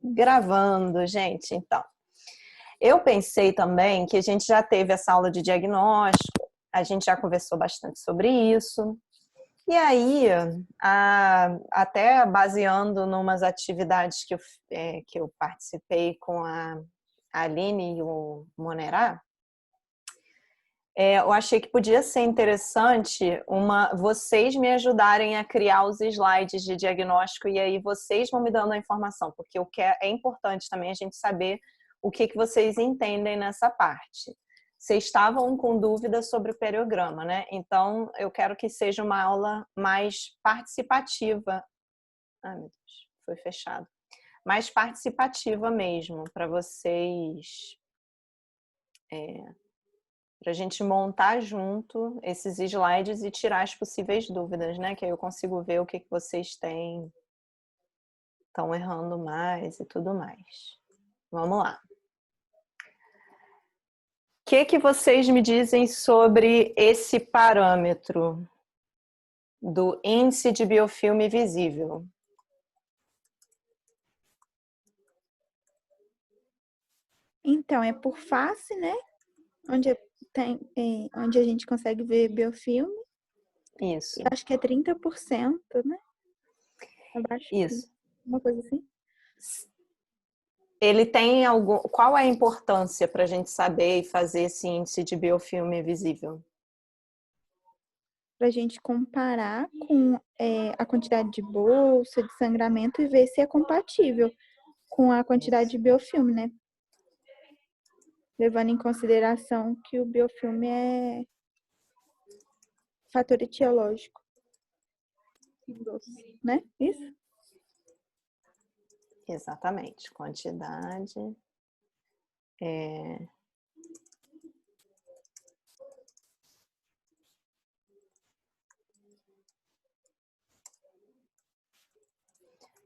Gravando, gente. Então, eu pensei também que a gente já teve essa aula de diagnóstico, a gente já conversou bastante sobre isso. E aí, até baseando em umas atividades que eu participei com a Aline e o Monerá, eu achei que podia ser interessante vocês me ajudarem a criar os slides de diagnóstico e aí vocês vão me dando a informação, porque é importante também a gente saber o que vocês entendem nessa parte. Vocês estavam com dúvidas sobre o periograma, né? Então, eu quero que seja uma aula mais participativa. Ai, meu Deus, foi fechado. Mais participativa mesmo, para vocês... para a gente montar junto esses slides e tirar as possíveis dúvidas, né? Que aí eu consigo ver o que vocês estão errando mais e tudo mais. Vamos lá. O que vocês me dizem sobre esse parâmetro do índice de biofilme visível? Então, é por face, né? Onde a gente consegue ver biofilme. Isso. Acho que é 30%, né? Abaixo. Isso. Uma coisa assim. Ele tem algum... Qual é a importância para a gente saber e fazer esse índice de biofilme visível? Para a gente comparar com a quantidade de bolsa, de sangramento e ver se é compatível com a quantidade de biofilme, né? Levando em consideração que o biofilme é fator etiológico, né? Isso? Exatamente. Quantidade. É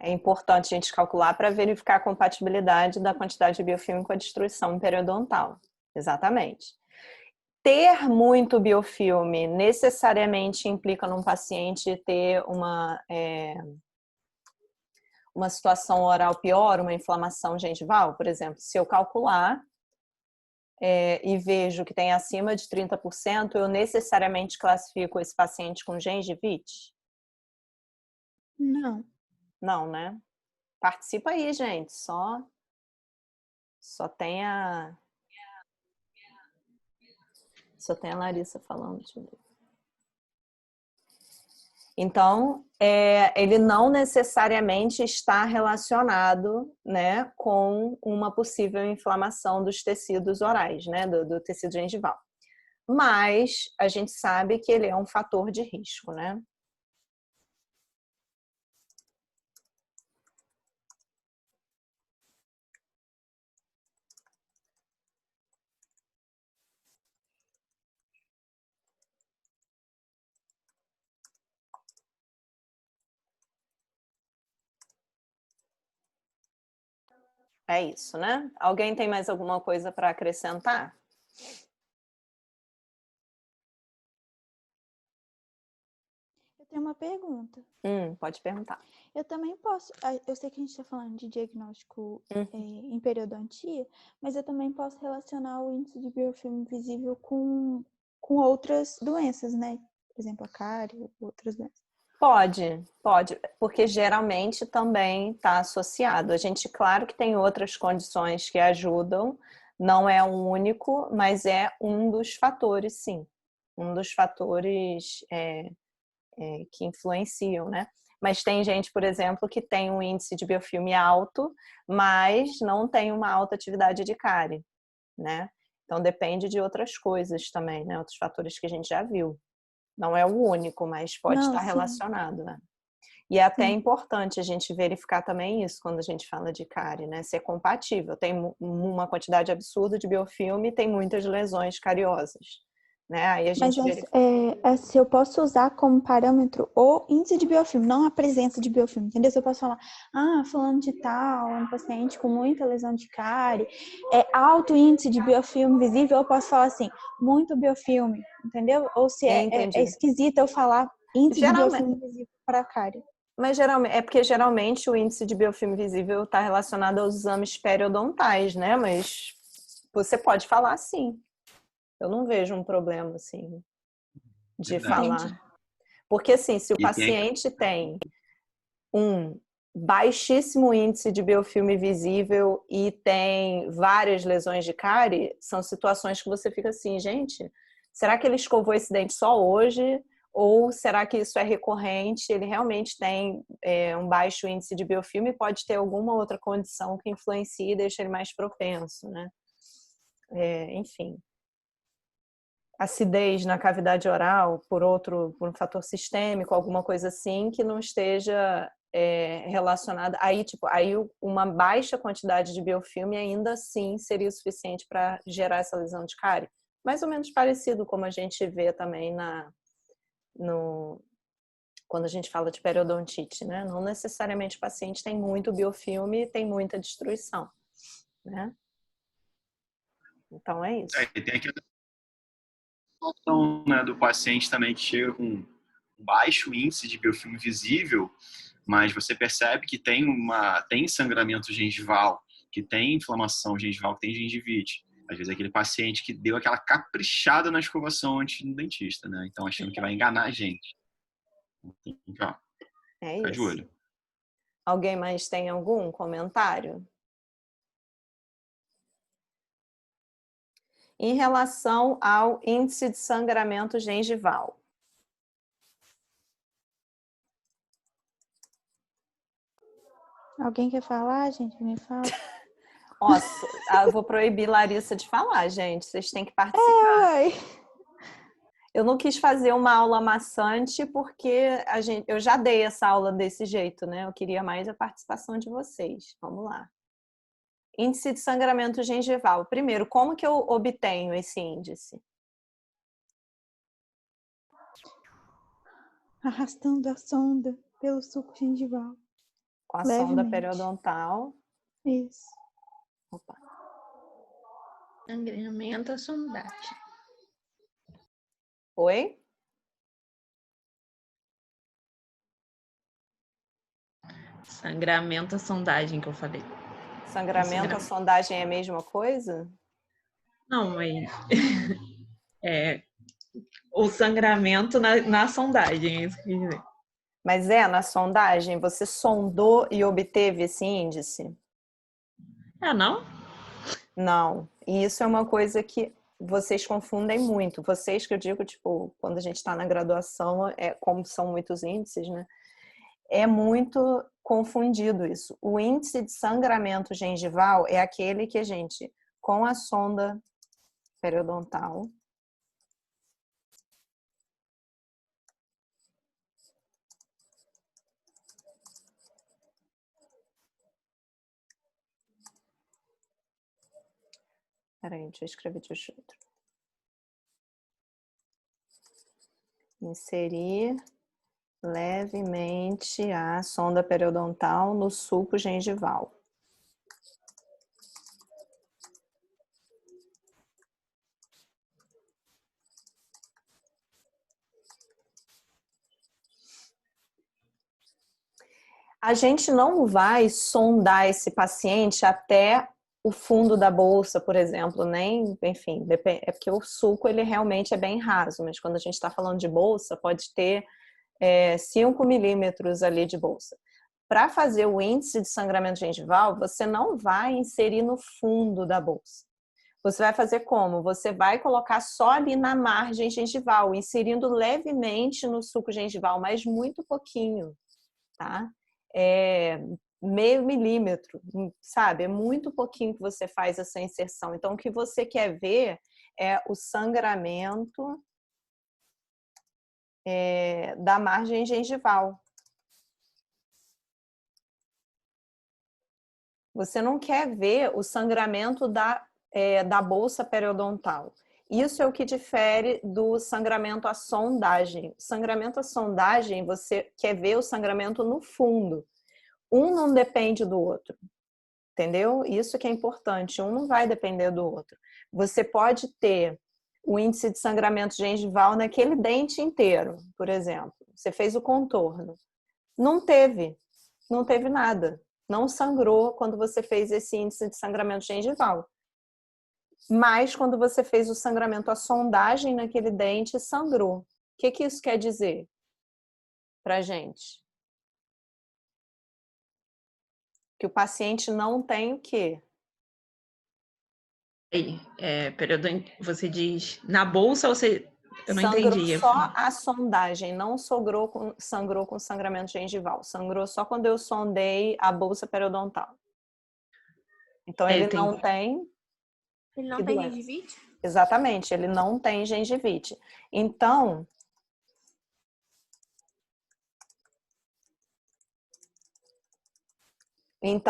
importante a gente calcular para verificar a compatibilidade da quantidade de biofilme com a destruição periodontal. Exatamente. Ter muito biofilme necessariamente implica num paciente ter uma situação oral pior, uma inflamação gengival, por exemplo. Se eu calcular e vejo que tem acima de 30%, eu necessariamente classifico esse paciente com gengivite? Não. Não, né? Participa aí, gente. Só tem a Larissa falando. Deixa eu ver. Então, ele não necessariamente está relacionado, né, com uma possível inflamação dos tecidos orais, né, do tecido gengival. Mas a gente sabe que ele é um fator de risco, né? É isso, né? Alguém tem mais alguma coisa para acrescentar? Eu tenho uma pergunta. Pode perguntar. Eu também posso... Eu sei que a gente está falando de diagnóstico em periodontia, mas eu também posso relacionar o índice de biofilme visível com outras doenças, né? Por exemplo, a cárie ou outras doenças. Pode, porque geralmente também está associado. A gente, claro que tem outras condições que ajudam, não é um único, mas é um dos fatores, sim. Um dos fatores que influenciam, né? Mas tem gente, por exemplo, que tem um índice de biofilme alto, mas não tem uma alta atividade de cárie, né? Então depende de outras coisas também, né? Outros fatores que a gente já viu. Não é o único, mas pode estar relacionado, né? E é até importante a gente verificar também isso quando a gente fala de cárie, né? Se é compatível. Tem uma quantidade absurda de biofilme e tem muitas lesões cariosas, né? Aí a gente se eu posso usar como parâmetro o índice de biofilme, não a presença de biofilme, entendeu? Se eu posso falar, falando de tal, um paciente com muita lesão de cárie, alto índice de biofilme visível, eu posso falar assim, muito biofilme, entendeu? Ou se é esquisito eu falar índice de biofilme visível para cárie. Mas geralmente, é porque geralmente o índice de biofilme visível está relacionado aos exames periodontais, né? Mas você pode falar sim. Eu não vejo um problema, assim, de Verdade. falar. Porque, assim, se o E tem... paciente tem um baixíssimo índice de biofilme visível e tem várias lesões de cárie, são situações que você fica assim, gente, será que ele escovou esse dente só hoje? Ou será que isso é recorrente? Ele realmente tem um baixo índice de biofilme e pode ter alguma outra condição que influencie e deixa ele mais propenso, né? Enfim. Acidez na cavidade oral por um fator sistêmico, alguma coisa assim que não esteja relacionada. Aí, uma baixa quantidade de biofilme ainda assim seria o suficiente para gerar essa lesão de cárie. Mais ou menos parecido como a gente vê também quando a gente fala de periodontite, né? Não necessariamente o paciente tem muito biofilme e tem muita destruição, né? Então é isso. E tem aquela situação, né, do paciente também que chega com baixo índice de biofilme visível, mas você percebe que tem sangramento gengival, que tem inflamação gengival, que tem gengivite. Às vezes é aquele paciente que deu aquela caprichada na escovação antes do dentista, né? Então achando que vai enganar a gente. Então, É fica de isso. olho. Alguém mais tem algum comentário? Em relação ao índice de sangramento gengival. Alguém quer falar, gente? Me fala. Nossa, eu vou proibir Larissa de falar, gente. Vocês têm que participar. Oi. Eu não quis fazer uma aula maçante porque eu já dei essa aula desse jeito, né? Eu queria mais a participação de vocês. Vamos lá. Índice de sangramento gengival. Primeiro, como que eu obtenho esse índice? Arrastando a sonda pelo suco gengival. Com a sonda Levemente. periodontal. Isso. Opa. Sangramento, a sondagem. Oi? Sangramento, a sondagem que eu falei. Sangramento, a sondagem é a mesma coisa? Não, mas o sangramento na sondagem, é isso que eu quis dizer. Mas na sondagem, você sondou e obteve esse índice? Não? Não. E isso é uma coisa que vocês confundem muito. Vocês que eu digo, quando a gente está na graduação, como são muitos índices, né? É muito confundido isso. O índice de sangramento gengival é aquele que a gente, com a sonda periodontal, peraí, deixa eu escrever de outro. Inserir levemente a sonda periodontal no sulco gengival. A gente não vai sondar esse paciente até o fundo da bolsa, por exemplo, nem, enfim, é porque o sulco ele realmente é bem raso, mas quando a gente está falando de bolsa, pode ter 5 milímetros ali de bolsa. Para fazer o índice de sangramento gengival, você não vai inserir no fundo da bolsa. Você vai fazer como? Você vai colocar só ali na margem gengival, inserindo levemente no sulco gengival, mas muito pouquinho, tá? Meio milímetro, sabe? É muito pouquinho que você faz essa inserção. Então, o que você quer ver é o sangramento da margem gengival. Você não quer ver o sangramento da bolsa periodontal. Isso é o que difere do sangramento à sondagem. Sangramento à sondagem, você quer ver o sangramento no fundo. Um não depende do outro, entendeu? Isso que é importante. Um não vai depender do outro. Você pode ter o índice de sangramento gengival naquele dente inteiro, por exemplo. Você fez o contorno. Não teve nada. Não sangrou quando você fez esse índice de sangramento gengival. Mas quando você fez o sangramento, a sondagem naquele dente sangrou. O que isso quer dizer pra gente? Que o paciente não tem o quê? Você diz na bolsa ou você... Eu não Sangrou entendi. só a sondagem, não sangrou com sangramento gengival. Sangrou só quando eu sondei a bolsa periodontal. Então ele não tem... Ele não tem gengivite? Exatamente, ele não tem gengivite. Então,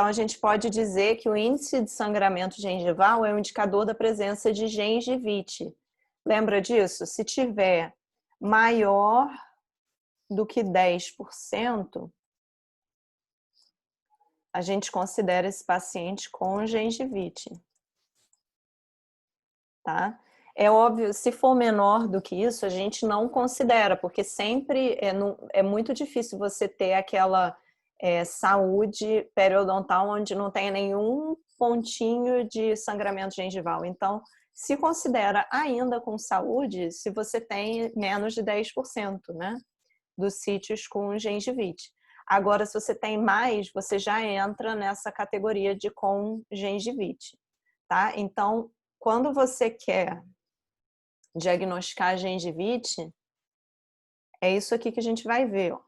a gente pode dizer que o índice de sangramento gengival é um indicador da presença de gengivite. Lembra disso? Se tiver maior do que 10%, a gente considera esse paciente com gengivite. Tá? É óbvio, se for menor do que isso, a gente não considera, porque sempre é muito difícil você ter aquela saúde periodontal onde não tem nenhum pontinho de sangramento gengival. Então, se considera ainda com saúde se você tem menos de 10%, né, dos sítios com gengivite. Agora, se você tem mais, você já entra nessa categoria de com gengivite, tá? Então, quando você quer diagnosticar a gengivite, é isso aqui que a gente vai ver, ó.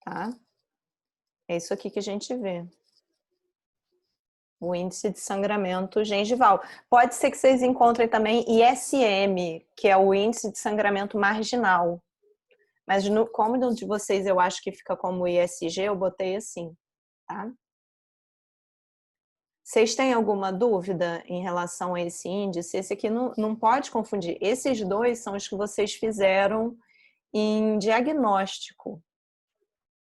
Tá? É isso aqui que a gente vê. O índice de sangramento gengival. Pode ser que vocês encontrem também ISM, que é o índice de sangramento marginal. Mas como no de vocês eu acho que fica como ISG, eu botei assim, tá? Vocês têm alguma dúvida em relação a esse índice? Esse aqui não pode confundir. Esses dois são os que vocês fizeram em diagnóstico,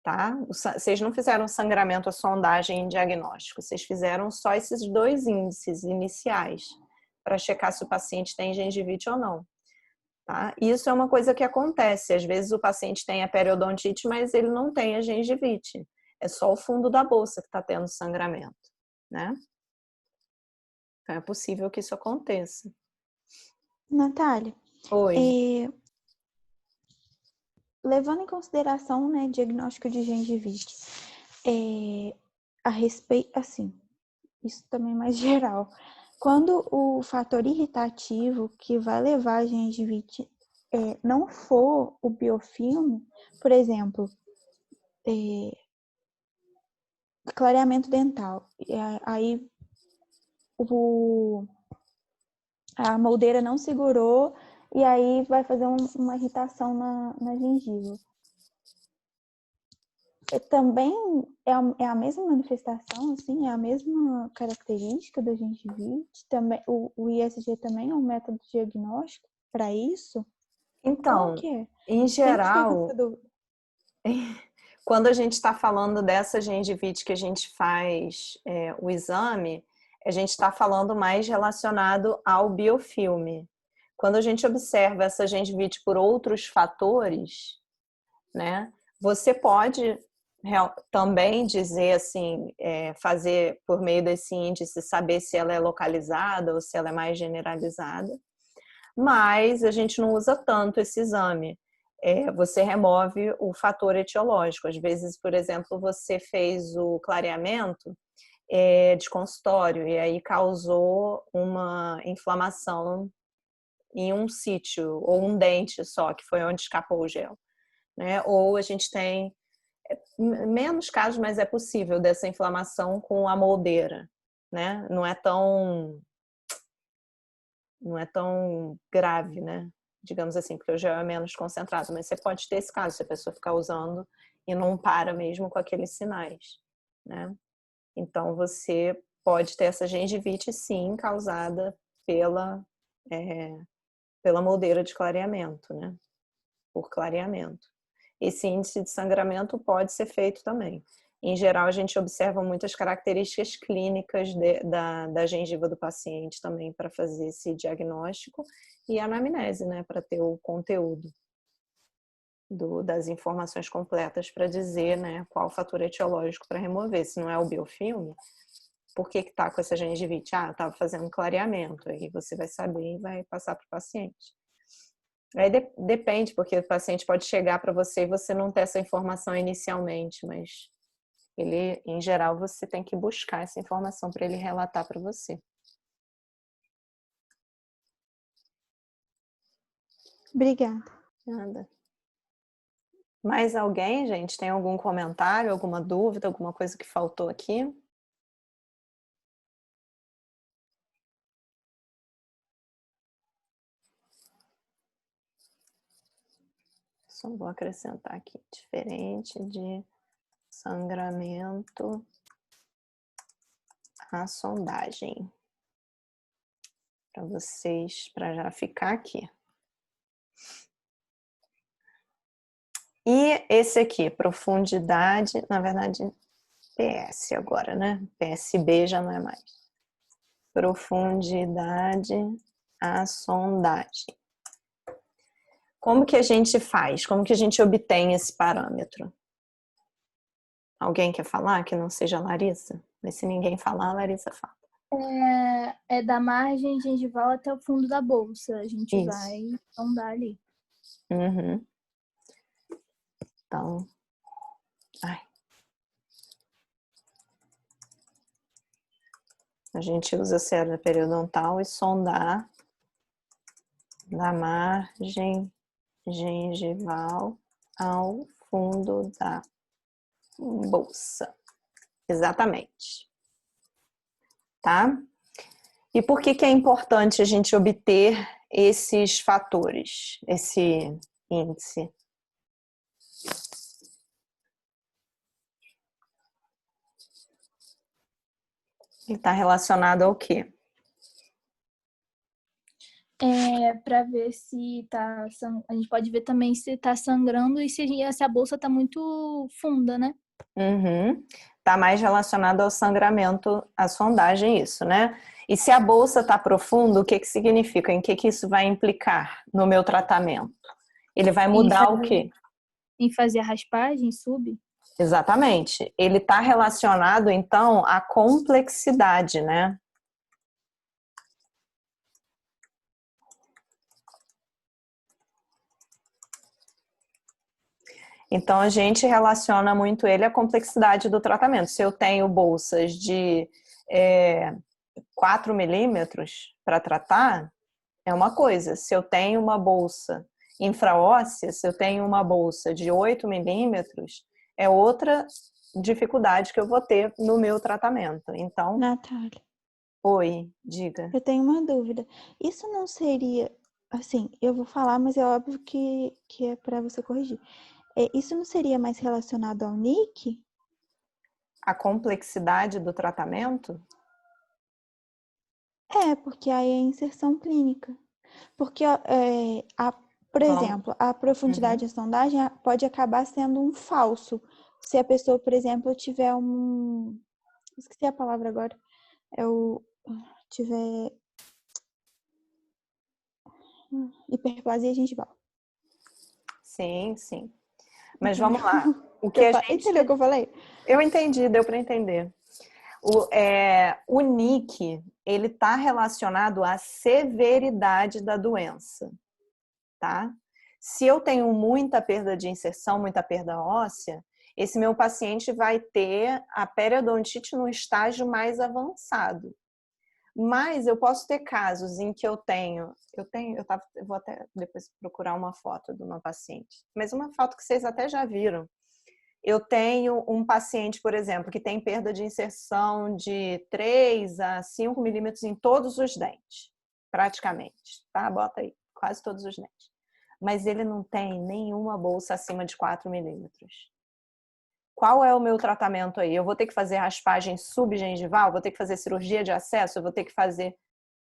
tá? Vocês não fizeram sangramento à sondagem em diagnóstico. Vocês fizeram só esses dois índices iniciais para checar se o paciente tem gengivite ou não, tá? Isso é uma coisa que acontece. Às vezes o paciente tem a periodontite, mas ele não tem a gengivite. É só o fundo da bolsa que está tendo sangramento, né? Então é possível que isso aconteça. Natália, Oi. levando em consideração, né, diagnóstico de gengivite, a respeito, assim, isso também é mais geral. Quando o fator irritativo que vai levar a gengivite não for o biofilme, por exemplo, clareamento dental, aí a moldeira não segurou e aí vai fazer uma irritação na gengiva. Também é a mesma manifestação, assim, é a mesma característica da gengivite. Também, o ISG também é um método diagnóstico para isso? Então, que é? em geral, Sempre fica quando a gente está falando dessa gengivite que a gente faz o exame, a gente está falando mais relacionado ao biofilme. Quando a gente observa essa gengivite por outros fatores, né, você pode também dizer assim, fazer por meio desse índice, saber se ela é localizada ou se ela é mais generalizada, mas a gente não usa tanto esse exame. Você remove o fator etiológico. Às vezes, por exemplo, você fez o clareamento de consultório e aí causou uma inflamação em um sítio ou um dente só, que foi onde escapou o gel, né? Ou a gente tem menos casos, mas é possível dessa inflamação com a moldeira, né? Não é tão grave, né? Digamos assim, porque o gel é menos concentrado, mas você pode ter esse caso, se a pessoa ficar usando e não para mesmo com aqueles sinais, né? Então, você pode ter essa gengivite, sim, causada pela moldeira de clareamento, né? Por clareamento. Esse índice de sangramento pode ser feito também. Em geral, a gente observa muitas características clínicas da gengiva do paciente também para fazer esse diagnóstico e a anamnese, né, para ter o conteúdo. das informações completas para dizer, né, qual o fator etiológico para remover. Se não é o biofilme, por que está com essa gengivite? Ah, estava fazendo clareamento. Aí você vai saber e vai passar para o paciente. Aí depende, porque o paciente pode chegar para você e você não ter essa informação inicialmente, mas ele, em geral, você tem que buscar essa informação para ele relatar para você. Obrigada. Nada. Mais alguém, gente? Tem algum comentário, alguma dúvida, alguma coisa que faltou aqui? Só vou acrescentar aqui, diferente de sangramento, a sondagem. Para vocês, para já ficar aqui. E esse aqui, profundidade, na verdade, PS agora, né? PSB já não é mais. Profundidade, a sondagem. Como que a gente faz? Como que a gente obtém esse parâmetro? Alguém quer falar que não seja a Larissa? Mas se ninguém falar, a Larissa fala. É da margem gengival até o fundo da bolsa. A gente Isso. vai sondar ali. Uhum. Então, a gente usa a cera periodontal e sondar da margem gengival ao fundo da bolsa. Exatamente. Tá? E por que é importante a gente obter esses fatores, esse índice? Ele está relacionado ao quê? Para ver se tá. A gente pode ver também se tá sangrando e se a bolsa tá muito funda, né? Uhum. Tá mais relacionado ao sangramento, à sondagem, isso, né? E se a bolsa tá profunda, o que significa? Em que isso vai implicar no meu tratamento? Ele vai mudar o quê? Em fazer a raspagem, sub? Exatamente. Ele está relacionado, então, à complexidade, né? Então, a gente relaciona muito ele à complexidade do tratamento. Se eu tenho bolsas de 4 milímetros para tratar, é uma coisa. Se eu tenho uma bolsa infraóssea, se eu tenho uma bolsa de 8 milímetros, é outra dificuldade que eu vou ter no meu tratamento. Então, Natália, oi, diga. eu tenho uma dúvida. Isso não seria, assim, eu vou falar, mas é óbvio que é para você corrigir. Isso não seria mais relacionado ao NIC? A complexidade do tratamento? Porque aí é inserção clínica. Porque, por exemplo, a profundidade da sondagem pode acabar sendo um falso. Se a pessoa, por exemplo, tiver esqueci a palavra agora. Tiver hiperplasia gengival. Sim, sim. Mas vamos lá. Entendeu o que eu falei? Eu entendi, deu para entender. O NIC, ele está relacionado à severidade da doença, tá? Se eu tenho muita perda de inserção, muita perda óssea, esse meu paciente vai ter a periodontite no estágio mais avançado. Mas eu posso ter casos em que eu vou até depois procurar uma foto de uma paciente, mas uma foto que vocês até já viram. Eu tenho um paciente, por exemplo, que tem perda de inserção de 3 a 5 milímetros em todos os dentes, praticamente, tá? Bota aí, quase todos os dentes. Mas ele não tem nenhuma bolsa acima de 4 milímetros. Qual é o meu tratamento aí? Eu vou ter que fazer raspagem subgengival? Vou ter que fazer cirurgia de acesso? Eu vou ter que fazer...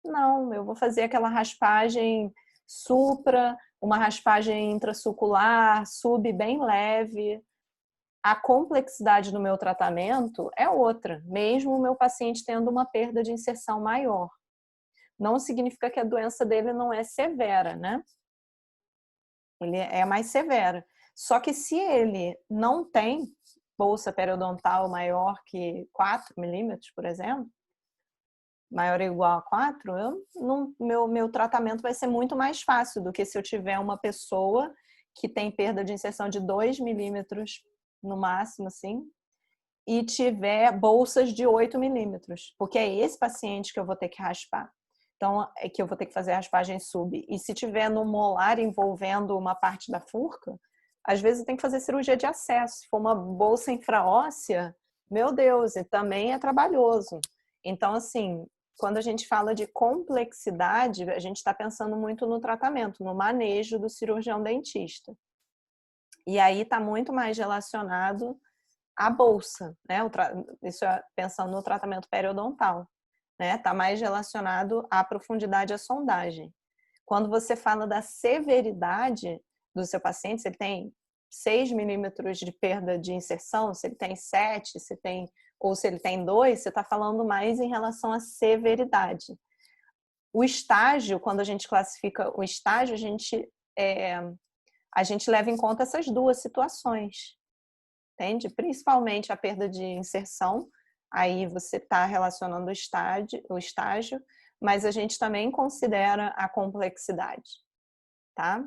Não, eu vou fazer aquela raspagem supra, uma raspagem intrasulcular, sub bem leve. A complexidade do meu tratamento é outra, mesmo o meu paciente tendo uma perda de inserção maior. Não significa que a doença dele não é severa, né? Ele é mais severa. Só que se ele não tem bolsa periodontal maior que 4 milímetros, por exemplo, maior ou igual a 4, meu tratamento vai ser muito mais fácil do que se eu tiver uma pessoa que tem perda de inserção de 2 milímetros no máximo, assim, e tiver bolsas de 8 milímetros, porque é esse paciente que eu vou ter que raspar. Então, é que eu vou ter que fazer a raspagem sub. E se tiver no molar envolvendo uma parte da furca, às vezes tem que fazer cirurgia de acesso. Se for uma bolsa infraóssea, meu Deus, e também é trabalhoso. Então, assim, quando a gente fala de complexidade, a gente está pensando muito no tratamento, no manejo do cirurgião dentista. E aí está muito mais relacionado à bolsa, né? Isso é pensando no tratamento periodontal, né? Está mais relacionado à profundidade, à sondagem. Quando você fala da severidade do seu paciente, se ele tem 6 milímetros de perda de inserção, se ele tem 7, ou se ele tem 2, você está falando mais em relação à severidade. O estágio, quando a gente classifica o estágio, a gente leva em conta essas duas situações, entende? Principalmente a perda de inserção, aí você está relacionando o estágio, mas a gente também considera a complexidade, tá?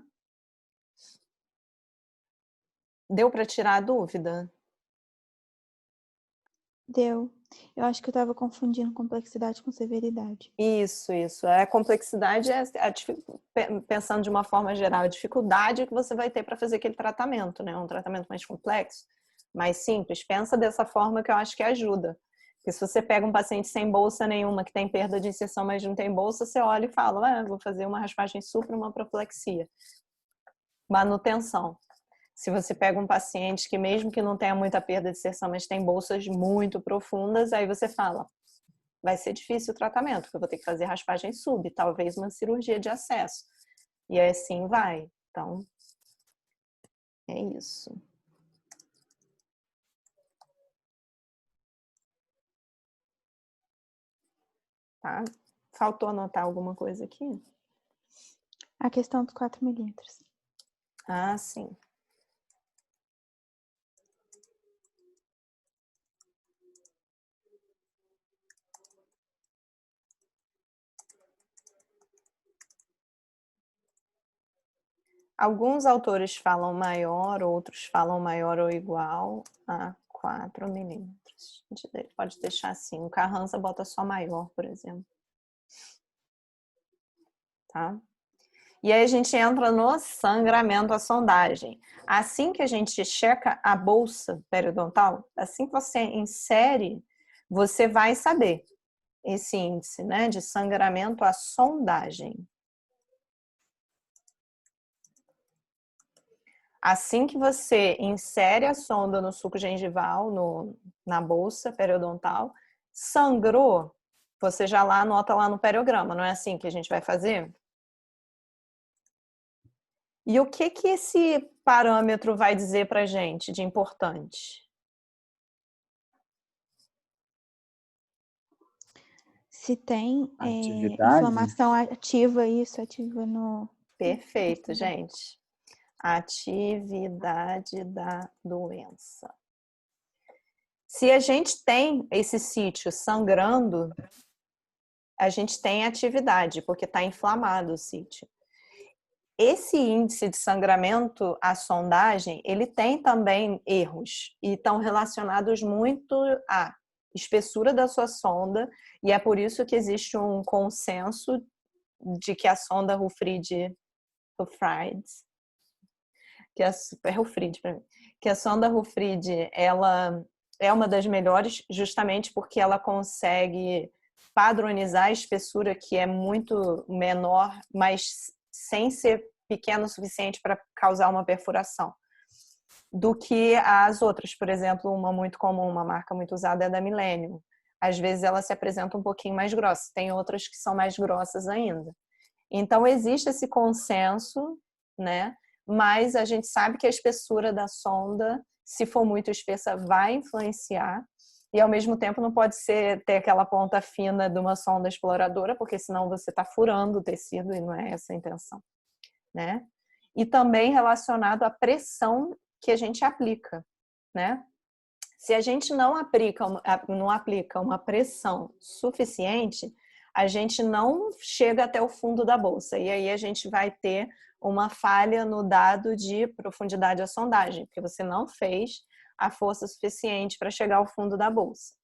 Deu para tirar a dúvida? Deu. Eu acho que eu estava confundindo complexidade com severidade. Isso. A complexidade pensando de uma forma geral, a dificuldade que você vai ter para fazer aquele tratamento, né? Um tratamento mais complexo, mais simples. Pensa dessa forma que eu acho que ajuda. Porque se você pega um paciente sem bolsa nenhuma, que tem perda de inserção, mas não tem bolsa, você olha e fala, vou fazer uma raspagem supra, uma profilaxia. Manutenção. Se você pega um paciente que mesmo que não tenha muita perda de inserção, mas tem bolsas muito profundas, aí você fala, vai ser difícil o tratamento, porque eu vou ter que fazer raspagem sub, talvez uma cirurgia de acesso. E assim vai. Então, é isso. Tá? Faltou anotar alguma coisa aqui? A questão dos 4 milímetros. Ah, sim. Alguns autores falam maior, outros falam maior ou igual a 4 milímetros. A gente pode deixar assim. O Carranza bota só maior, por exemplo. Tá? E aí a gente entra no sangramento, a sondagem. Assim que a gente checa a bolsa periodontal, assim que você insere, você vai saber esse índice, né, de sangramento à sondagem. Assim que você insere a sonda no suco gengival, na bolsa periodontal, sangrou, você já lá anota lá no periograma, não é assim que a gente vai fazer? E o que esse parâmetro vai dizer pra gente de importante? Se tem Atividade? inflamação ativa, isso, ativa no... Perfeito, gente. Atividade da doença. Se a gente tem esse sítio sangrando, a gente tem atividade, porque está inflamado o sítio. Esse índice de sangramento, a sondagem, ele tem também erros e estão relacionados muito à espessura da sua sonda, e é por isso que existe um consenso de que a sonda Hufrid, que a sonda Hufrid, ela é uma das melhores justamente porque ela consegue padronizar a espessura, que é muito menor, mas sem ser pequeno o suficiente para causar uma perfuração, do que as outras. Por exemplo, uma muito comum, uma marca muito usada é da Millennium. Às vezes ela se apresenta um pouquinho mais grossa, tem outras que são mais grossas ainda. Então existe esse consenso, né? Mas a gente sabe que a espessura da sonda, se for muito espessa, vai influenciar. E ao mesmo tempo não pode ter aquela ponta fina de uma sonda exploradora, porque senão você está furando o tecido e não é essa a intenção, né? e também relacionado à pressão que a gente aplica, né? Se a gente não aplica uma pressão suficiente, a gente não chega até o fundo da bolsa. E aí a gente vai ter uma falha no dado de profundidade da sondagem, porque você não fez a força suficiente para chegar ao fundo da bolsa.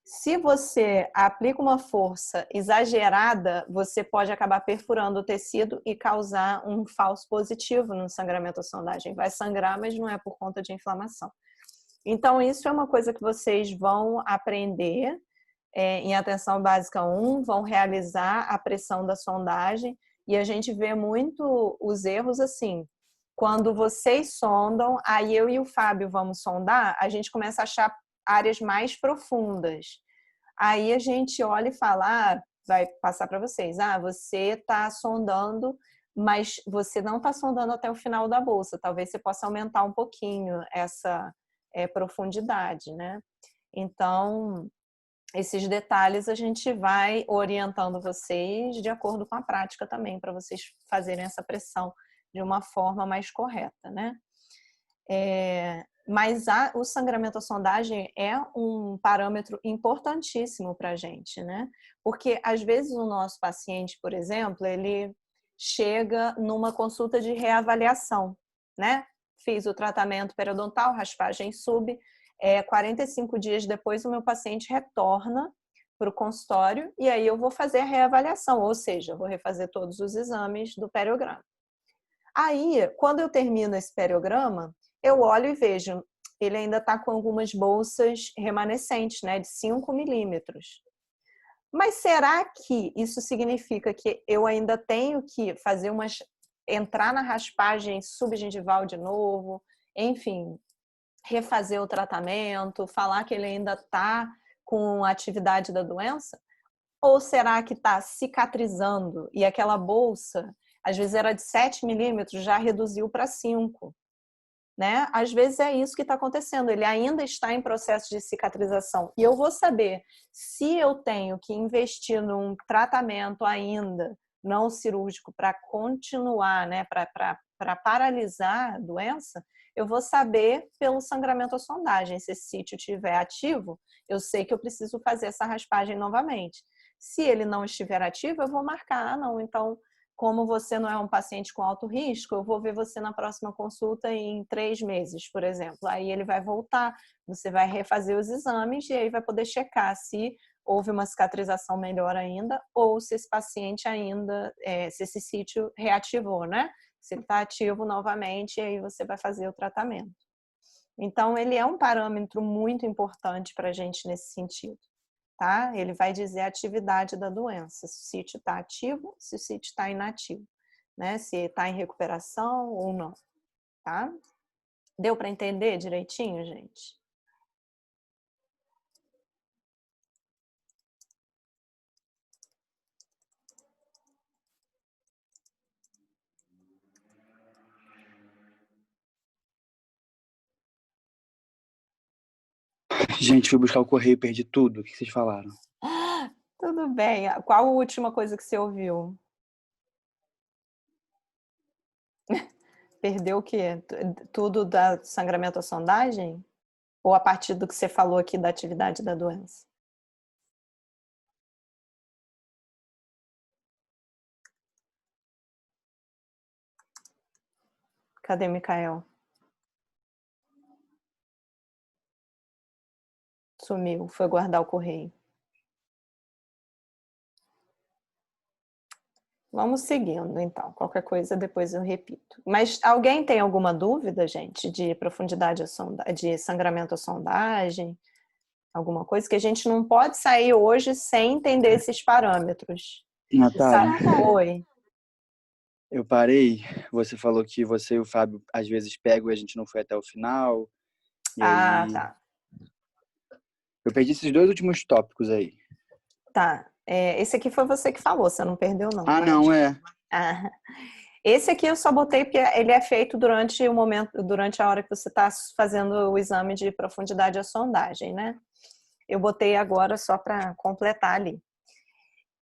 Se você aplica uma força exagerada, você pode acabar perfurando o tecido e causar um falso positivo no sangramento da sondagem. Vai sangrar, mas não é por conta de inflamação. Então, isso é uma coisa que vocês vão aprender em Atenção Básica 1, vão realizar a pressão da sondagem, e a gente vê muito os erros assim. Quando vocês sondam, aí eu e o Fábio vamos sondar, a gente começa a achar áreas mais profundas. Aí a gente olha e fala, vai passar para vocês, você está sondando, mas você não está sondando até o final da bolsa, talvez você possa aumentar um pouquinho essa profundidade, né? Então, esses detalhes a gente vai orientando vocês de acordo com a prática também, para vocês fazerem essa pressão de uma forma mais correta, né? Mas o sangramento à sondagem é um parâmetro importantíssimo para a gente, né? Porque às vezes o nosso paciente, por exemplo, ele chega numa consulta de reavaliação, né? Fiz o tratamento periodontal, raspagem sub, 45 dias depois o meu paciente retorna para o consultório e aí eu vou fazer a reavaliação, ou seja, vou refazer todos os exames do periograma. Aí, quando eu termino esse periograma, eu olho e vejo, ele ainda está com algumas bolsas remanescentes, né, de 5 milímetros. Mas será que isso significa que eu ainda tenho que fazer entrar na raspagem subgengival de novo, enfim, refazer o tratamento, falar que ele ainda está com a atividade da doença? Ou será que está cicatrizando e aquela bolsa, às vezes era de 7 milímetros, já reduziu para 5? Né? Às vezes é isso que está acontecendo, ele ainda está em processo de cicatrização. E eu vou saber se eu tenho que investir num tratamento ainda não cirúrgico para continuar, né, para paralisar a doença, eu vou saber pelo sangramento à sondagem. Se esse sítio estiver ativo, eu sei que eu preciso fazer essa raspagem novamente. Se ele não estiver ativo, eu vou marcar, não, então, como você não é um paciente com alto risco, eu vou ver você na próxima consulta em 3 meses, por exemplo. Aí ele vai voltar, você vai refazer os exames e aí vai poder checar se houve uma cicatrização melhor ainda ou se esse paciente ainda, se esse sítio reativou, né? Se ele está ativo novamente, aí você vai fazer o tratamento. Então, ele é um parâmetro muito importante para a gente nesse sentido. Tá? Ele vai dizer a atividade da doença, se o sítio está ativo, se o sítio está inativo, né? Se está em recuperação ou não, tá? Deu para entender direitinho, gente? Gente, fui buscar o correio, perdi tudo. O que vocês falaram? Tudo bem. Qual a última coisa que você ouviu? Perdeu o quê? Tudo da sangramento à sondagem? Ou a partir do que você falou aqui da atividade da doença? Cadê o Mikael? Sumiu, foi guardar o correio. Vamos seguindo, então. Qualquer coisa depois eu repito. Mas alguém tem alguma dúvida, gente, de profundidade de sangramento à sondagem? Alguma coisa que a gente não pode sair hoje sem entender esses parâmetros. Natália, Oi. eu parei. Você falou que você e o Fábio às vezes pegam e a gente não foi até o final. E aí... Tá. Eu perdi esses 2 últimos tópicos aí. Tá. Esse aqui foi você que falou, você não perdeu, não. Ah, não, é. Esse aqui eu só botei porque ele é feito durante a hora que você está fazendo o exame de profundidade à sondagem, né? Eu botei agora só para completar ali.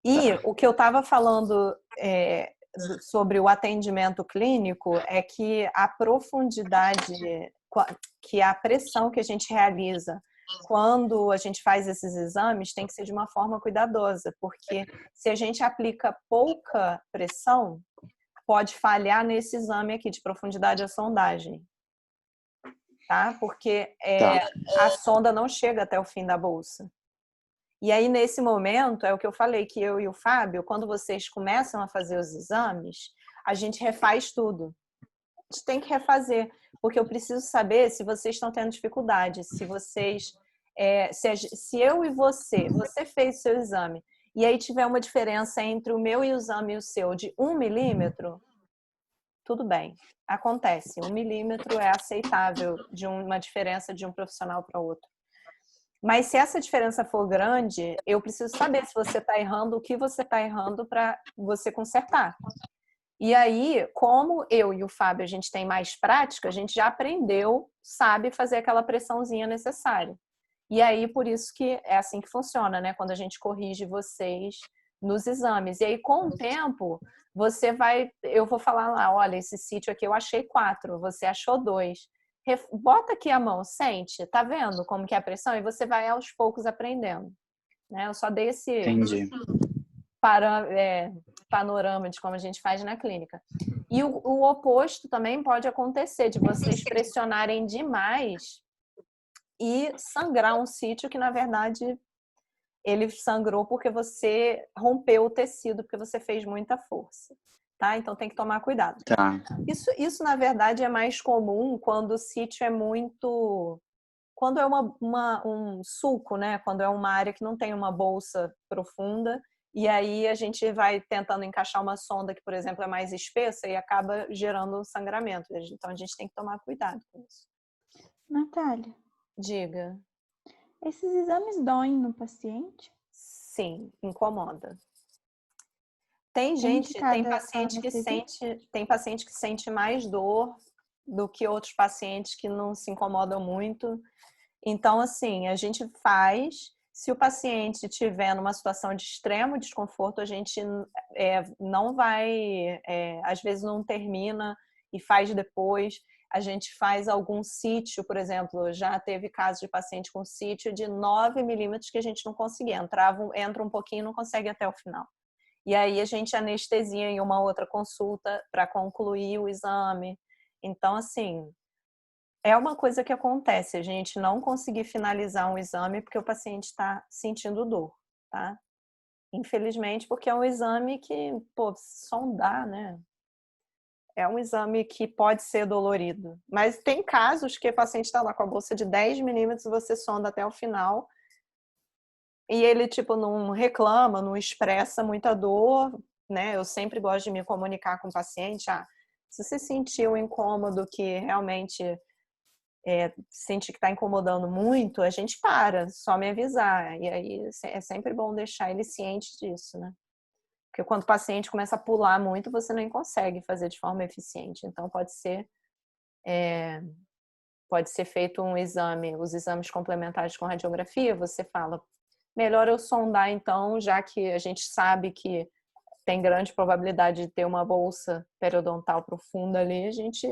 E o que eu estava falando sobre o atendimento clínico é que a profundidade, que a pressão que a gente realiza quando a gente faz esses exames tem que ser de uma forma cuidadosa, porque se a gente aplica pouca pressão, pode falhar nesse exame aqui de profundidade da sondagem, tá? Porque a sonda não chega até o fim da bolsa. E aí, nesse momento, é o que eu falei, que eu e o Fábio, quando vocês começam a fazer os exames, a gente refaz tudo. A gente tem que refazer, porque eu preciso saber se vocês estão tendo dificuldade, se vocês... se eu e você fez o seu exame, e aí tiver uma diferença entre o meu exame e o seu de 1 milímetro, tudo bem, acontece. 1 milímetro é aceitável de uma diferença de um profissional para outro. Mas se essa diferença for grande, eu preciso saber se você está errando, o que você está errando para você consertar. E aí, como eu e o Fábio, a gente tem mais prática, a gente já aprendeu, sabe fazer aquela pressãozinha necessária. E aí, por isso que é assim que funciona, né? Quando a gente corrige vocês nos exames. E aí, com o tempo, eu vou falar lá, olha, esse sítio aqui eu achei 4, você achou 2. Bota aqui a mão, sente, tá vendo como que é a pressão? E você vai aos poucos aprendendo, né? Eu só dei esse panorama de como a gente faz na clínica. E o oposto também pode acontecer, de vocês pressionarem demais e sangrar um sítio que, na verdade, ele sangrou porque você rompeu o tecido, porque você fez muita força. Tá? Então tem que tomar cuidado. Tá. Isso, na verdade, é mais comum quando o sítio é muito... Quando é um sulco, né? Quando é uma área que não tem uma bolsa profunda, e aí a gente vai tentando encaixar uma sonda que, por exemplo, é mais espessa e acaba gerando um sangramento. Então a gente tem que tomar cuidado com isso. Natália, Diga. esses exames doem no paciente? Sim, incomoda. Tem paciente que sente mais dor do que outros pacientes que não se incomodam muito. Então, assim, a gente faz. Se o paciente estiver numa situação de extremo desconforto, a gente não vai, às vezes não termina e faz depois. A gente faz algum sítio, por exemplo, já teve casos de paciente com sítio de 9 milímetros que a gente não conseguia. Entra um pouquinho e não consegue até o final. E aí a gente anestesia em uma outra consulta para concluir o exame. Então, assim, é uma coisa que acontece, a gente não conseguir finalizar um exame porque o paciente está sentindo dor, tá? Infelizmente, porque é um exame que, sondar, né? É um exame que pode ser dolorido. Mas tem casos que o paciente está lá com a bolsa de 10 milímetros e você sonda até o final e ele, tipo, não reclama, não expressa muita dor, né? Eu sempre gosto de me comunicar com o paciente. Se você sentiu um incômodo que realmente sente que está incomodando muito, a gente só me avisar. E aí é sempre bom deixar ele ciente disso, né? Porque quando o paciente começa a pular muito, você nem consegue fazer de forma eficiente. Então pode ser feito um exame, os exames complementares com radiografia, você fala, melhor eu sondar então, já que a gente sabe que tem grande probabilidade de ter uma bolsa periodontal profunda ali, a gente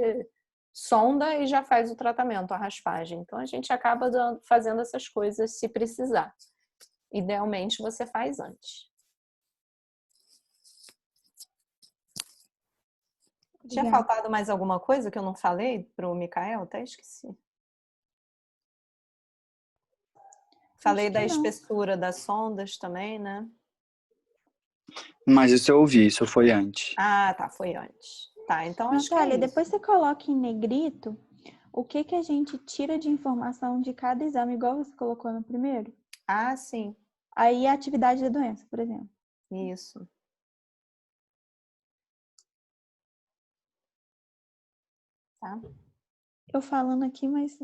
sonda e já faz o tratamento, a raspagem. Então a gente acaba fazendo essas coisas se precisar. Idealmente você faz antes. Tinha faltado mais alguma coisa que eu não falei para o Mikael? Até esqueci. Falei da espessura das sondas também, né? Mas isso eu ouvi, isso foi antes. Ah, tá, foi antes. Tá, então acho que é Natália, isso. depois você coloca em negrito o que a gente tira de informação de cada exame, igual você colocou no primeiro. Ah, sim. Aí a atividade da doença, por exemplo. Isso. Tá? Eu falando aqui, mas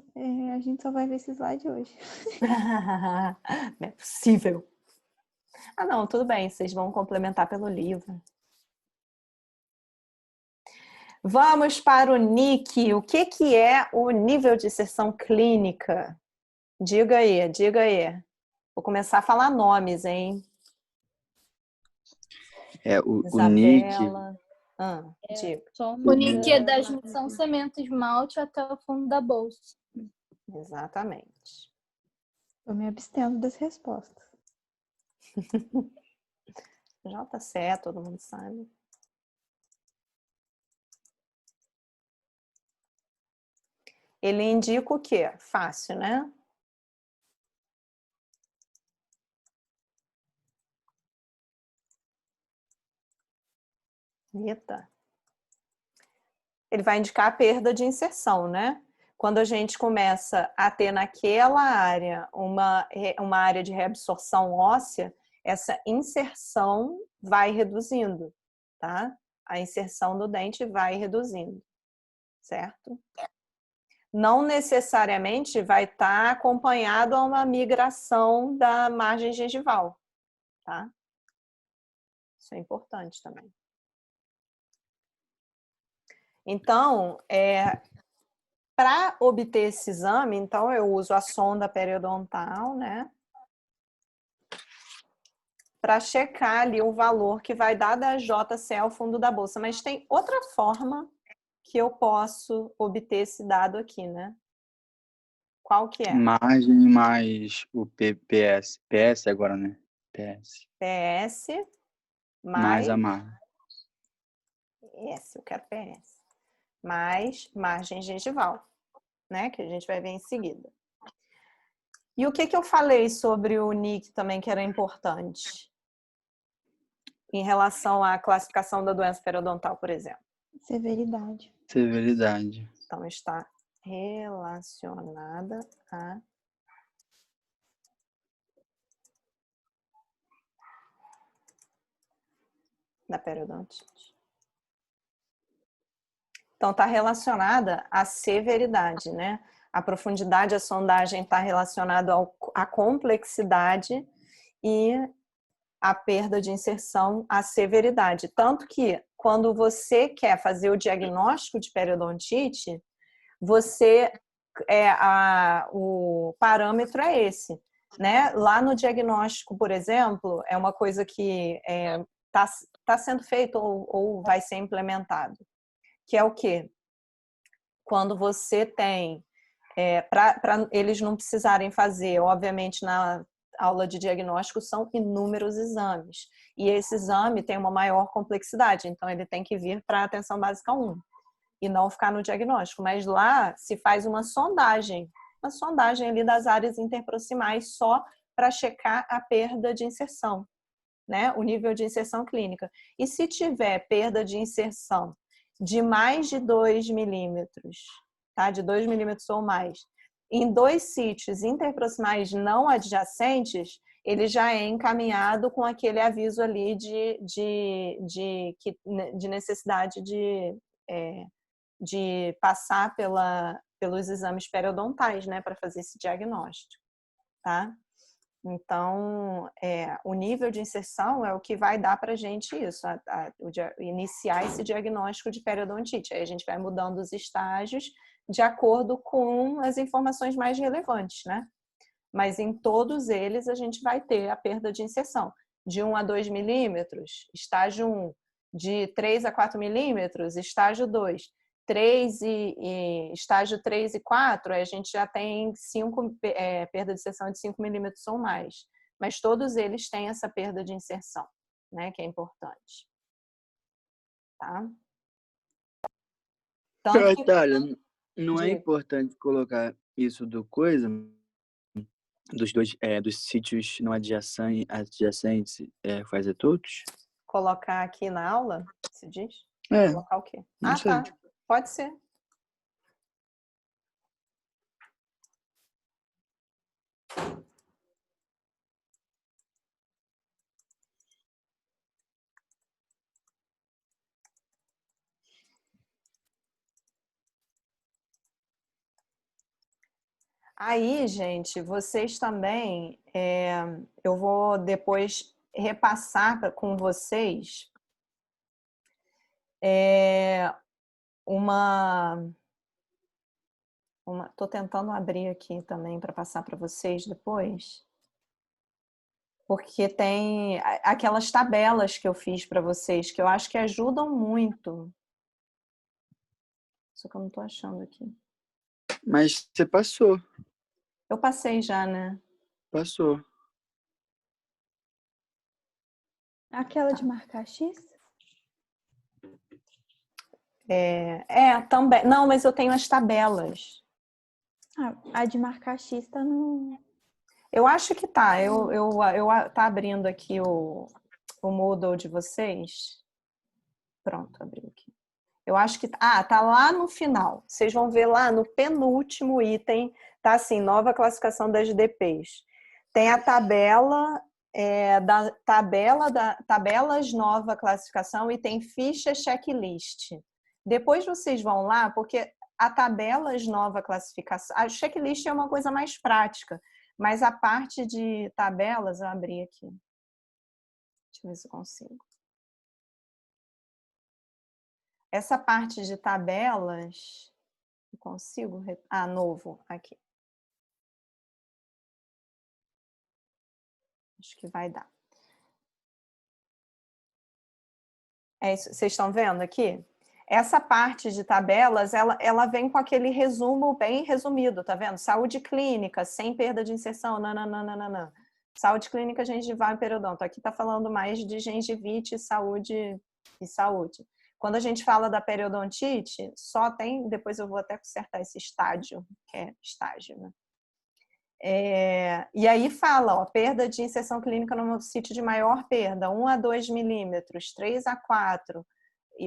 a gente só vai ver esse slide hoje. Não é possível. Ah, não, tudo bem. Vocês vão complementar pelo livro. Vamos para o NIC. O que é o nível de inserção clínica? Diga aí, diga aí. Vou começar a falar nomes, hein? O NIC, Diga. Só O nick é da junção semente-esmalte até o fundo da bolsa. Exatamente. Eu me abstendo das respostas. JCE, todo mundo sabe. Ele indica o quê? Fácil, né? Eita. Ele vai indicar a perda de inserção, né? Quando a gente começa a ter naquela área uma área de reabsorção óssea, essa inserção vai reduzindo, tá? A inserção do dente vai reduzindo, certo? Não necessariamente vai estar acompanhado a uma migração da margem gengival, tá? Isso é importante também. Então, para obter esse exame, então eu uso a sonda periodontal, né? Para checar ali o valor que vai dar da JCE ao fundo da bolsa. Mas tem outra forma que eu posso obter esse dado aqui, né? Qual que é? Margem mais o PS. PS agora, né? PS. PS Mais mais a margem. PS, eu quero PS. Mais margem gengival, né? Que a gente vai ver em seguida. E o que eu falei sobre o NIC também que era importante? Em relação à classificação da doença periodontal, por exemplo. Severidade. Severidade. Então, está relacionada a da periodontite. Então, está relacionada à severidade, né? A profundidade, a sondagem está relacionada à complexidade e a perda de inserção, a severidade. Tanto que, quando você quer fazer o diagnóstico de periodontite, o parâmetro é esse, né? Lá no diagnóstico, por exemplo, é uma coisa que está sendo feito ou vai ser implementado, que é o quê? Quando você tem, para eles não precisarem fazer, obviamente, na aula de diagnóstico são inúmeros exames, e esse exame tem uma maior complexidade, então ele tem que vir para a atenção básica 1 e não ficar no diagnóstico, mas lá se faz uma sondagem ali das áreas interproximais só para checar a perda de inserção, né? O nível de inserção clínica. E se tiver perda de inserção de mais de 2 milímetros, tá? De 2 milímetros ou mais, em 2 sítios interproximais não adjacentes, ele já é encaminhado com aquele aviso ali de necessidade de passar pelos exames periodontais, né, para fazer esse diagnóstico, tá? Então, o nível de inserção é o que vai dar para a gente isso, iniciar esse diagnóstico de periodontite. Aí a gente vai mudando os estágios de acordo com as informações mais relevantes, né? Mas em todos eles a gente vai ter a perda de inserção. De 1 a 2 milímetros, estágio 1. De 3 a 4 milímetros, estágio 2. Estágio 3 e 4, a gente já tem perda de inserção de 5 milímetros ou mais. Mas todos eles têm essa perda de inserção, né, que é importante. Tá? Tanto que... Natália, não é importante colocar isso dos sítios não adjacentes, fazer todos? Colocar aqui na aula, se diz? É. Colocar o quê? Não sei. Tá. Pode ser. Aí, gente, vocês também, eu vou depois repassar com vocês tô tentando abrir aqui também para passar para vocês depois, Porque tem aquelas tabelas que eu fiz para vocês, que eu acho que ajudam muito. Só que eu não estou achando aqui. Mas você passou. Eu passei já, né? Passou. Aquela de marcar X? Também. Não, mas eu tenho as tabelas. Ah, a de marcar X tá no... Eu acho que tá. Tá abrindo aqui o Moodle de vocês. Pronto, abriu aqui. Eu acho que tá lá no final. Vocês vão ver lá no penúltimo item, tá assim, nova classificação das DPs. Tem a tabela tabelas nova classificação e tem ficha checklist. Depois vocês vão lá, porque a tabelas nova classificação, a checklist é uma coisa mais prática, mas a parte de tabelas, eu abri aqui. Deixa eu ver se eu consigo. Essa parte de tabelas, eu consigo? Novo, aqui. Acho que vai dar. É isso, vocês estão vendo aqui? Essa parte de tabelas, ela vem com aquele resumo bem resumido, tá vendo? Saúde clínica, sem perda de inserção, nananana. Saúde clínica, gengival e periodonto. Aqui tá falando mais de gengivite e saúde. Quando a gente fala da periodontite, só tem, depois eu vou até consertar esse estágio, que é estágio, né? E aí fala, ó, perda de inserção clínica no sítio de maior perda, 1 a 2 milímetros, 3 a 4,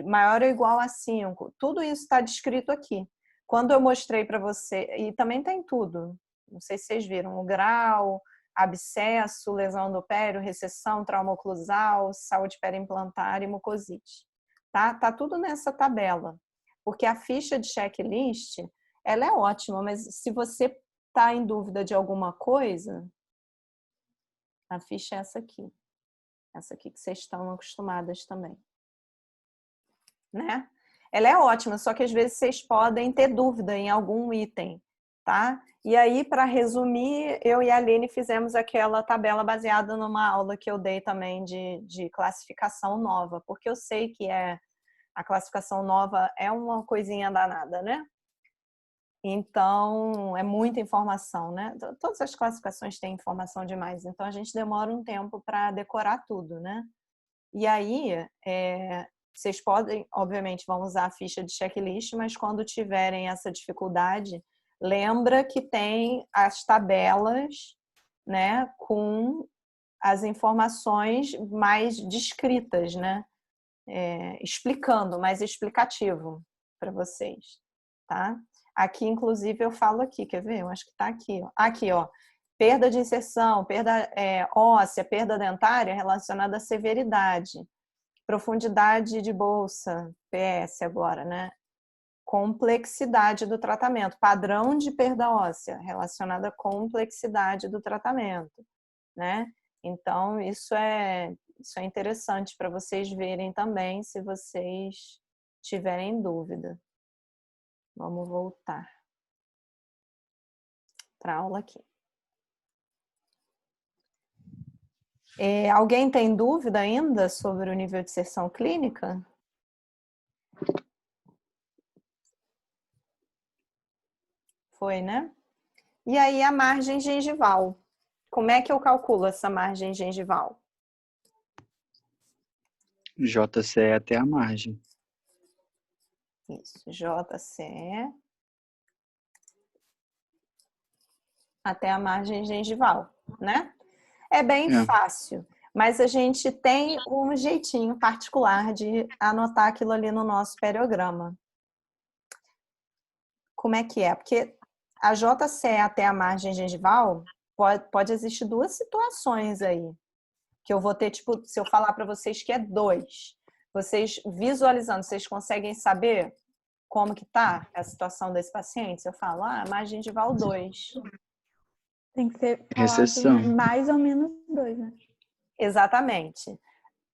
maior ou igual a 5. Tudo isso está descrito aqui. Quando eu mostrei para você, e também tem tudo, não sei se vocês viram, o grau, abscesso, lesão do pério, recessão, trauma oclusal, saúde periimplantar e mucosite. Tá tudo nessa tabela. Porque a ficha de checklist, ela é ótima, mas se você está em dúvida de alguma coisa, a ficha é essa aqui. Essa aqui que vocês estão acostumadas também. Né? Ela é ótima, só que às vezes vocês podem ter dúvida em algum item, tá? E aí, para resumir, eu e a Aline fizemos aquela tabela baseada numa aula que eu dei também de classificação nova, porque eu sei que a classificação nova é uma coisinha danada, né? Então, é muita informação, né? Todas as classificações têm informação demais, então a gente demora um tempo para decorar tudo, né? E aí, vocês podem, obviamente, vão usar a ficha de checklist, mas quando tiverem essa dificuldade, lembra que tem as tabelas, né, com as informações mais descritas, né? Explicando, mais explicativo para vocês, tá? Aqui, inclusive, eu falo aqui, quer ver? Eu acho que tá aqui, ó. Aqui, ó. Perda de inserção, perda óssea, perda dentária relacionada à severidade. Profundidade de bolsa, PS agora, né? Complexidade do tratamento. Padrão de perda óssea relacionada à complexidade do tratamento, né? Então, isso é interessante para vocês verem também, se vocês tiverem dúvida. Vamos voltar para a aula aqui. Alguém tem dúvida ainda sobre o nível de inserção clínica? Foi, né? E aí a margem gengival. Como é que eu calculo essa margem gengival? JCE até a margem. Isso, JCE até a margem gengival, né? É bem fácil, mas a gente tem um jeitinho particular de anotar aquilo ali no nosso periograma. Como é que é? Porque a JCE até a margem gengival pode existir duas situações aí. Que eu vou ter, tipo, se eu falar para vocês que é 2, vocês visualizando, vocês conseguem saber como que tá a situação desse paciente? Se eu falo, margem gengival 2. Tem que ser Recessão. mais ou menos 2, né? Exatamente.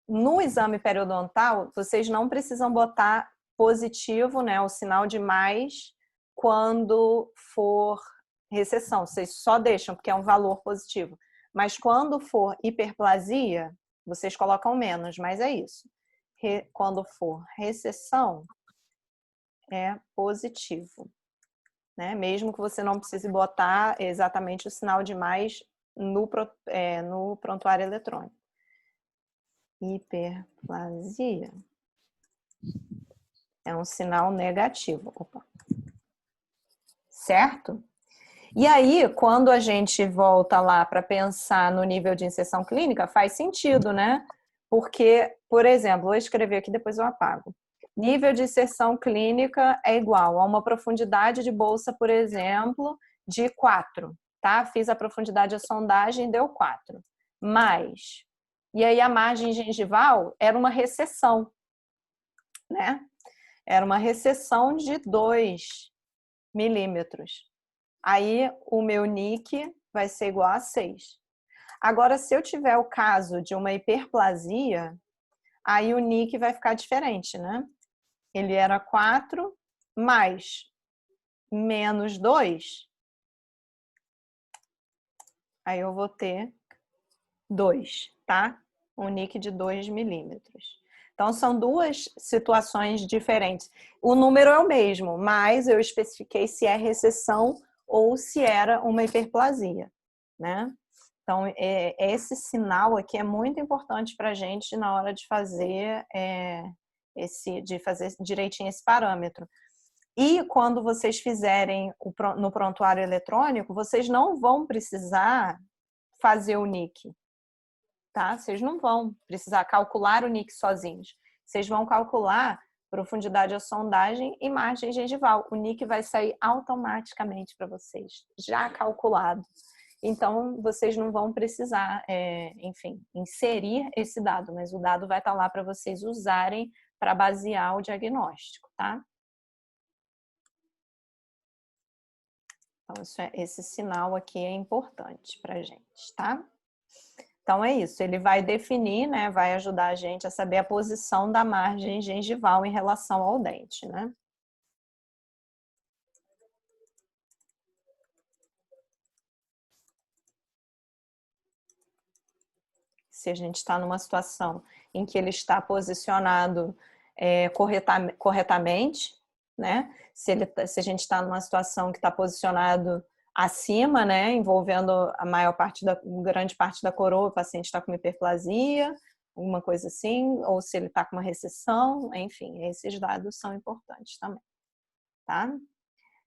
No exame periodontal, vocês não precisam botar positivo, né, o sinal de mais, quando for recessão. Vocês só deixam, porque é um valor positivo. Mas quando for hiperplasia, vocês colocam menos, mas é isso. Quando for recessão, é positivo, né? Mesmo que você não precise botar exatamente o sinal de mais no prontuário eletrônico. Hiperplasia é um sinal negativo. Opa. Certo? E aí, quando a gente volta lá para pensar no nível de inserção clínica, faz sentido, né? Porque, por exemplo, vou escrever aqui, depois eu apago. Nível de inserção clínica é igual a uma profundidade de bolsa, por exemplo, de 4, tá? Fiz a profundidade de sondagem, deu 4. Mais. E aí a margem gengival era uma recessão, né? Era uma recessão de 2 milímetros. Aí o meu NIC vai ser igual a 6. Agora, se eu tiver o caso de uma hiperplasia, aí o NIC vai ficar diferente, né? Ele era 4 mais menos 2. Aí eu vou ter 2, tá? Um NIC de 2 milímetros. Então, são duas situações diferentes. O número é o mesmo, mas eu especifiquei se é recessão ou se era uma hiperplasia, né? Então, esse sinal aqui é muito importante para a gente na hora de fazer, direitinho esse parâmetro. E quando vocês fizerem no prontuário eletrônico, vocês não vão precisar fazer o NIC, tá? Vocês não vão precisar calcular o NIC sozinhos. Vocês vão calcular profundidade da sondagem e margem gengival. O NIC vai sair automaticamente para vocês, já calculado. Então, vocês não vão precisar, enfim, inserir esse dado, mas o dado vai estar lá para vocês usarem para basear o diagnóstico, tá? Então, esse sinal aqui é importante para a gente, tá? Então, é isso. Ele vai definir, né? Vai ajudar a gente a saber a posição da margem gengival em relação ao dente, né? Se a gente está numa situação em que ele está posicionado corretamente, né? Se a gente está numa situação que está posicionado acima, né? Envolvendo a grande parte da coroa, o paciente está com hiperplasia, alguma coisa assim, ou se ele está com uma recessão, enfim, esses dados são importantes também, tá?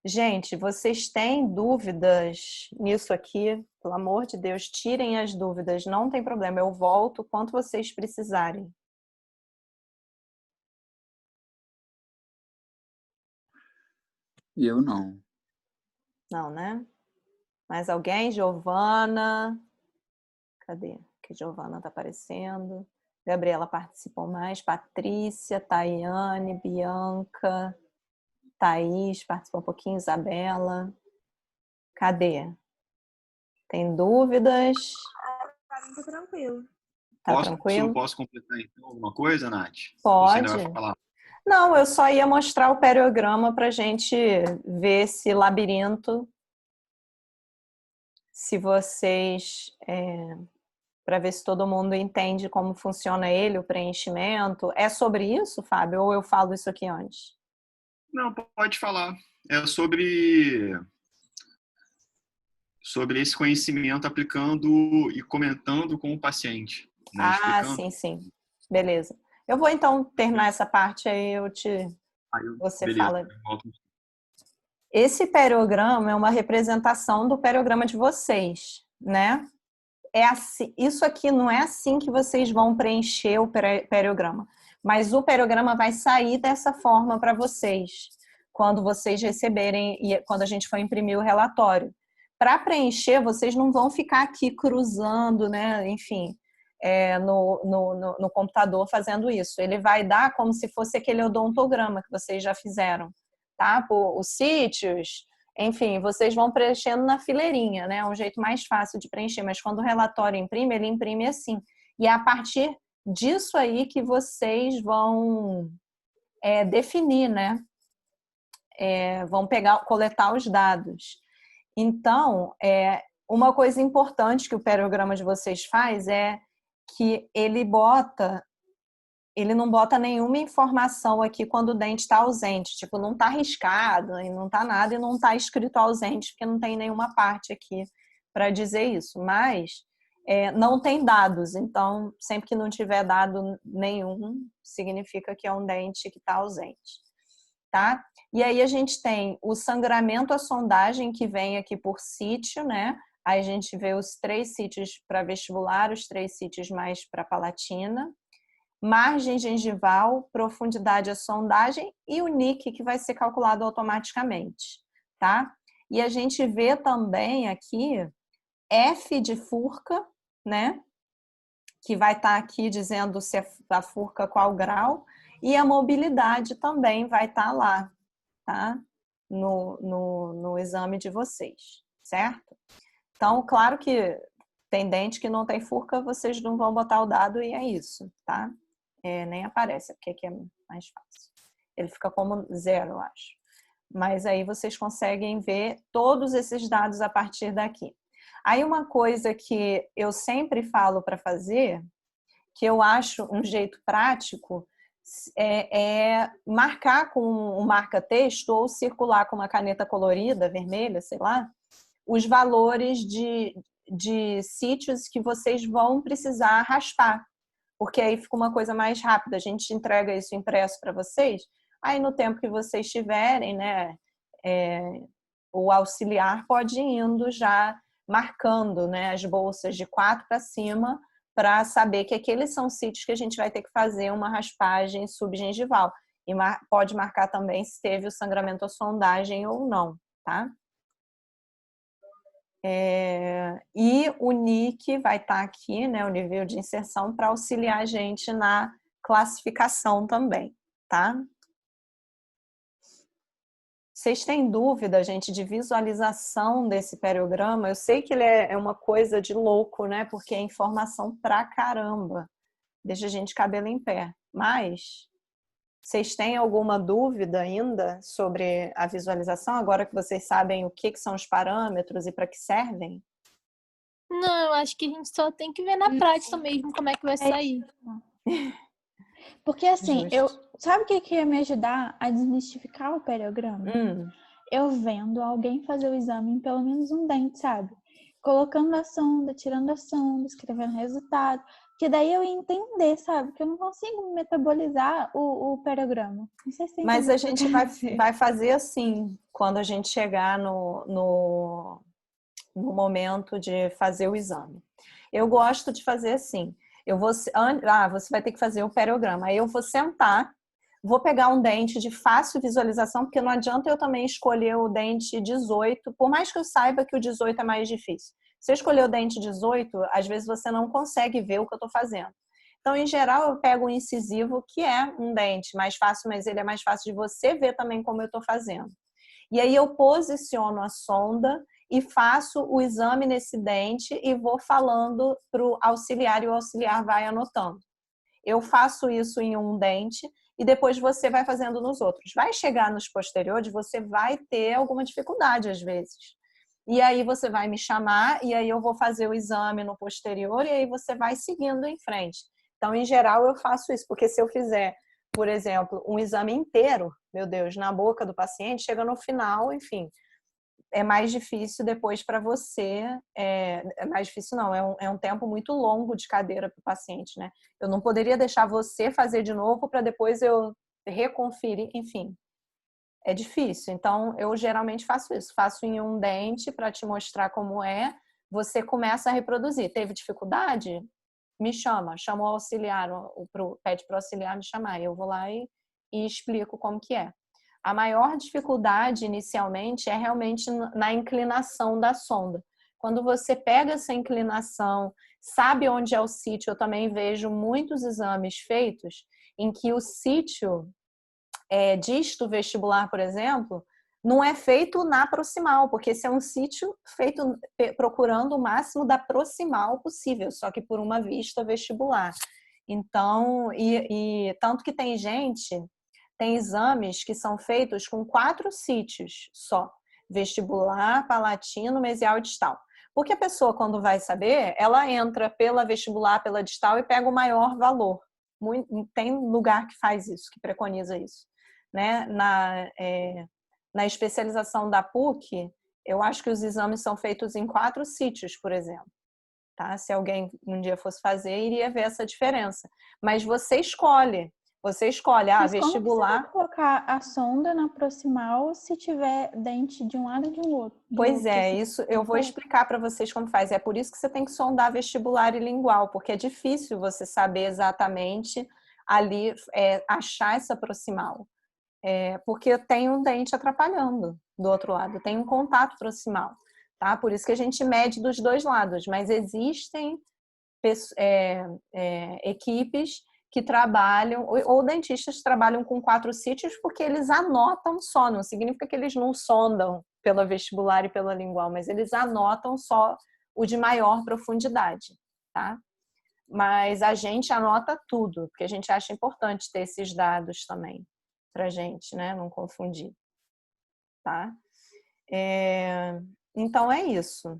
Gente, vocês têm dúvidas nisso aqui? Pelo amor de Deus, tirem as dúvidas, não tem problema, eu volto quanto vocês precisarem. Eu não. Não, né? Mais alguém? Giovana? Cadê? Que Giovana tá aparecendo. Gabriela participou mais. Patrícia, Tayane, Bianca, Thaís participou um pouquinho. Isabela. Cadê? Tem dúvidas? Tá tranquilo. Tá tranquilo? Posso completar então alguma coisa, Nath? Pode. Você ainda vai falar? Não, eu só ia mostrar o periograma para a gente ver esse labirinto. Se vocês... para ver se todo mundo entende como funciona ele, o preenchimento. É sobre isso, Fábio? Ou eu falo isso aqui antes? Não, pode falar. É sobre esse conhecimento aplicando e comentando com o paciente. Né? Explicando. Sim. Beleza. Eu vou então terminar essa parte, aí você beleza, fala. Esse periograma é uma representação do periograma de vocês, né? Isso aqui não é assim que vocês vão preencher o periograma, mas o periograma vai sair dessa forma para vocês, quando vocês receberem e quando a gente for imprimir o relatório. Para preencher, vocês não vão ficar aqui cruzando, né? Enfim, no computador fazendo isso. Ele vai dar como se fosse aquele odontograma que vocês já fizeram, tá? Os sítios, enfim, vocês vão preenchendo na fileirinha, né? É um jeito mais fácil de preencher, mas quando o relatório imprime, ele imprime assim. E é a partir disso aí que vocês vão definir, né? Vão coletar os dados. Então, Uma coisa importante que o perograma de vocês faz é que ele não bota nenhuma informação aqui quando o dente está ausente. Tipo, não está riscado, e não está nada, e não está escrito ausente, porque não tem nenhuma parte aqui para dizer isso. Mas não tem dados, então sempre que não tiver dado nenhum, significa que é um dente que está ausente. Tá? E aí a gente tem o sangramento à sondagem, que vem aqui por sítio, né? Aí a gente vê os 3 sítios para vestibular, os 3 sítios mais para palatina. Margem gengival, profundidade à sondagem e o NIC, que vai ser calculado automaticamente, tá? E a gente vê também aqui F de furca, né? Que vai estar aqui dizendo se é a furca qual grau, e a mobilidade também vai estar lá, tá? No exame de vocês, certo? Então, claro que tem dente que não tem furca, vocês não vão botar o dado e é isso, tá? Nem aparece, porque aqui é mais fácil. Ele fica como 0, eu acho. Mas aí vocês conseguem ver todos esses dados a partir daqui. Aí uma coisa que eu sempre falo para fazer, que eu acho um jeito prático, é marcar com um marca-texto ou circular com uma caneta colorida, vermelha, sei lá, os valores de sítios que vocês vão precisar raspar. Porque aí fica uma coisa mais rápida. A gente entrega isso impresso para vocês, aí no tempo que vocês tiverem, né, o auxiliar pode ir indo já marcando, né, as bolsas de 4 para cima, para saber que aqueles são sítios que a gente vai ter que fazer uma raspagem subgengival. E pode marcar também se teve o sangramento à sondagem ou não, tá? E o NIC vai estar aqui, né, o nível de inserção, para auxiliar a gente na classificação também, tá? Vocês têm dúvida, gente, de visualização desse periograma? Eu sei que ele é uma coisa de louco, né? Porque é informação pra caramba. Deixa a gente cabelo em pé. Mas vocês têm alguma dúvida ainda sobre a visualização, agora que vocês sabem o que são os parâmetros e para que servem? Não, eu acho que a gente só tem que ver na prática mesmo como é que vai sair. Porque assim, Justo. sabe o que ia me ajudar a desmistificar o periograma? Eu vendo alguém fazer o exame em pelo menos um dente, sabe? Colocando a sonda, tirando a sonda, escrevendo resultado. Que daí eu ia entender, sabe? Que eu não consigo metabolizar o periograma. Não sei se Mas a gente vai fazer assim, quando a gente chegar no momento de fazer o exame. Eu gosto de fazer assim. Você vai ter que fazer o periograma. Aí eu vou sentar, vou pegar um dente de fácil visualização, porque não adianta eu também escolher o dente 18, por mais que eu saiba que o 18 é mais difícil. Se eu escolher o dente 18, às vezes você não consegue ver o que eu estou fazendo. Então, em geral, eu pego o incisivo, que é um dente mais fácil, mas ele é mais fácil de você ver também como eu estou fazendo. E aí eu posiciono a sonda e faço o exame nesse dente e vou falando para o auxiliar e o auxiliar vai anotando. Eu faço isso em um dente e depois você vai fazendo nos outros. Vai chegar nos posteriores, você vai ter alguma dificuldade às vezes. E aí você vai me chamar e aí eu vou fazer o exame no posterior e aí você vai seguindo em frente. Então, em geral, eu faço isso, porque se eu fizer, por exemplo, um exame inteiro, meu Deus, na boca do paciente, chega no final, enfim, é mais difícil depois para você, é mais difícil não, é um tempo muito longo de cadeira para o paciente, né? Eu não poderia deixar você fazer de novo para depois eu reconferir, enfim, é difícil. Então, eu geralmente faço isso, faço em um dente para te mostrar como é, você começa a reproduzir. Teve dificuldade? Me chama o auxiliar, pede para o auxiliar me chamar, eu vou lá e explico como que é. A maior dificuldade inicialmente é realmente na inclinação da sonda. Quando você pega essa inclinação, sabe onde é o sítio, eu também vejo muitos exames feitos em que o sítio disto vestibular, por exemplo, não é feito na proximal, porque esse é um sítio feito procurando o máximo da proximal possível, só que por uma vista vestibular. Então, tanto que tem exames que são feitos com 4 sítios só, vestibular, palatino, mesial e distal. Porque a pessoa, quando vai saber, ela entra pela vestibular, pela distal e pega o maior valor. Tem lugar que faz isso, que preconiza isso. Né? Na especialização da PUC, eu acho que os exames são feitos em 4 sítios, por exemplo. Tá? Se alguém um dia fosse fazer, iria ver essa diferença. Mas você escolhe, Mas vestibular. como que você vai colocar a sonda na proximal se tiver dente de um lado e de um outro? Pois é, isso eu vou explicar para vocês como faz. É por isso que você tem que sondar vestibular e lingual, porque é difícil você saber exatamente ali achar essa proximal. Porque tem um dente atrapalhando do outro lado, tem um contato proximal. Tá? Por isso que a gente mede dos dois lados, mas existem equipes que trabalham, ou dentistas que trabalham com 4 sítios porque eles anotam só, não significa que eles não sondam pela vestibular e pela lingual, mas eles anotam só o de maior profundidade, tá? Mas a gente anota tudo, porque a gente acha importante ter esses dados também, pra gente, né, não confundir, tá? Então é isso.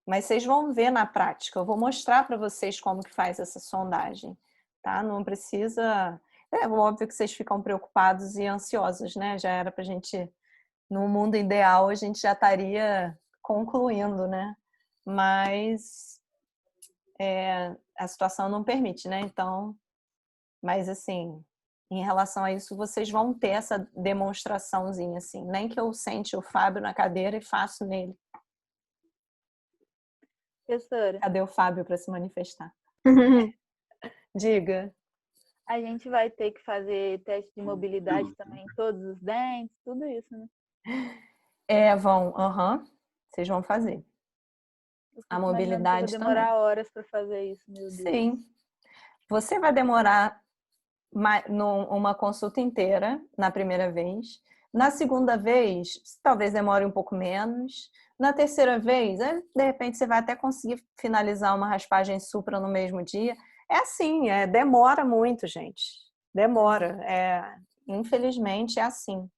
Mas vocês vão ver na prática. Eu vou mostrar para vocês como que faz essa sondagem, tá? Não precisa... É óbvio que vocês ficam preocupados e ansiosos, né? Já era pra gente... No mundo ideal, a gente já estaria concluindo, né? Mas a situação não permite, né? Então... Mas, assim, em relação a isso, vocês vão ter essa demonstraçãozinha, assim. Nem que eu sente o Fábio na cadeira e faço nele. Professora, Cadê o Fábio para se manifestar? Diga. a gente vai ter que fazer teste de mobilidade também, todos os dentes, tudo isso, né? Vão. Vocês vão fazer. A mobilidade eu vou demorar também. horas para fazer isso, meu Deus. Sim. Você vai demorar uma consulta inteira na primeira vez. Na segunda vez, talvez demore um pouco menos. Na terceira vez, de repente você vai até conseguir finalizar uma raspagem supra no mesmo dia. É assim, demora muito, gente. Demora. Infelizmente é assim.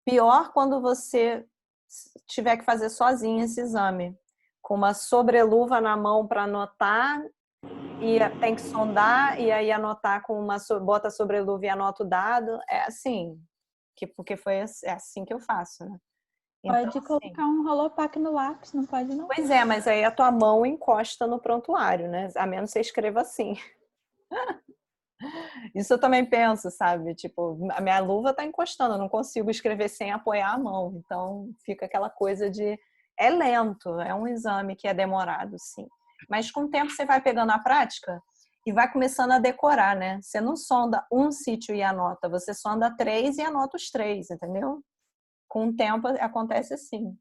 Pior quando você tiver que fazer sozinho esse exame, com uma sobreluva na mão para anotar, e tem que sondar, e aí anotar com bota a sobreluva e anota o dado. É assim, porque é assim que eu faço, né? Então, Pode colocar um Holopack no lápis, não pode não? Pois é, mas aí a tua mão encosta no prontuário, né? A menos que você escreva assim. Isso eu também penso, sabe? Tipo, a minha luva tá encostando, eu não consigo escrever sem apoiar a mão. Então, fica aquela coisa de... É lento, é um exame que é demorado, sim. Mas com o tempo você vai pegando a prática e vai começando a decorar, né? Você não sonda um sítio e anota, você sonda 3 e anota os 3, entendeu? Com o tempo acontece assim.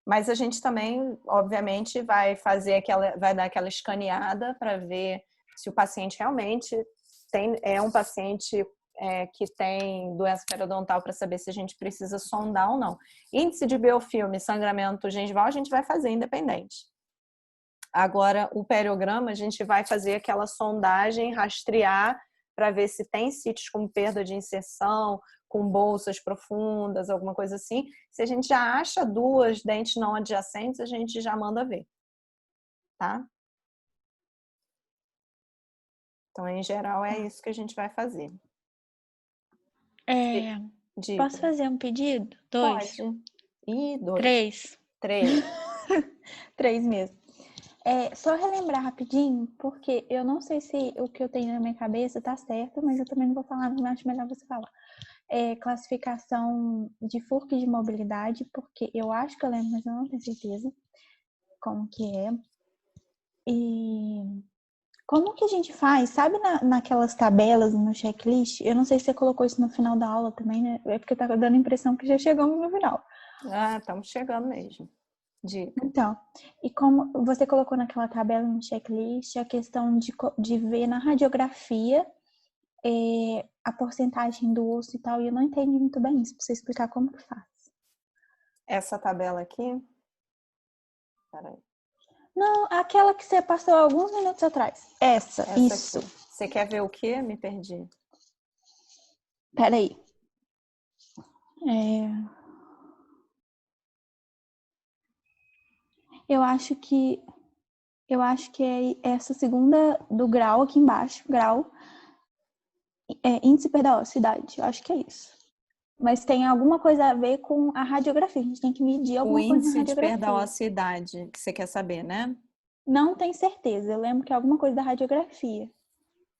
Mas a gente também, obviamente, vai dar aquela escaneada para ver se o paciente realmente é um paciente que tem doença periodontal, para saber se a gente precisa sondar ou não. Índice de biofilme, sangramento gengival, a gente vai fazer independente. Agora, o periograma, a gente vai fazer aquela sondagem, rastrear para ver se tem sítios com perda de inserção, com bolsas profundas, alguma coisa assim. Se a gente já acha 2 dentes não adjacentes, a gente já manda ver, tá? Então, em geral, é isso que a gente vai fazer. Diga. Posso fazer um pedido? 2? Pode. E 2. 3. 3. 3 mesmo. Só relembrar rapidinho, porque eu não sei se o que eu tenho na minha cabeça tá certo, mas eu também não vou falar, não acho melhor você falar. Classificação de FURC de mobilidade, porque eu acho que eu lembro, mas eu não tenho certeza como que é. E como que a gente faz? Sabe naquelas tabelas no checklist? Eu não sei se você colocou isso no final da aula também, né? É porque tá dando a impressão que já chegamos no final. Estamos chegando mesmo. Dica. Então, e como você colocou naquela tabela no checklist a questão de ver na radiografia a porcentagem do osso e tal, e eu não entendi muito bem isso, pra você explicar como que faz. Essa tabela aqui? Peraí. Não, aquela que você passou alguns minutos atrás. Essa isso. Aqui. Você quer ver o quê? Me perdi. Peraí. Eu acho que é essa segunda do grau aqui embaixo, grau, índice perda-óssea-idade. Eu acho que é isso. Mas tem alguma coisa a ver com a radiografia. A gente tem que medir O alguma coisa na índice de radiografia. perda-óssea-idade, que você quer saber, né? Não tenho certeza. Eu lembro que é alguma coisa da radiografia.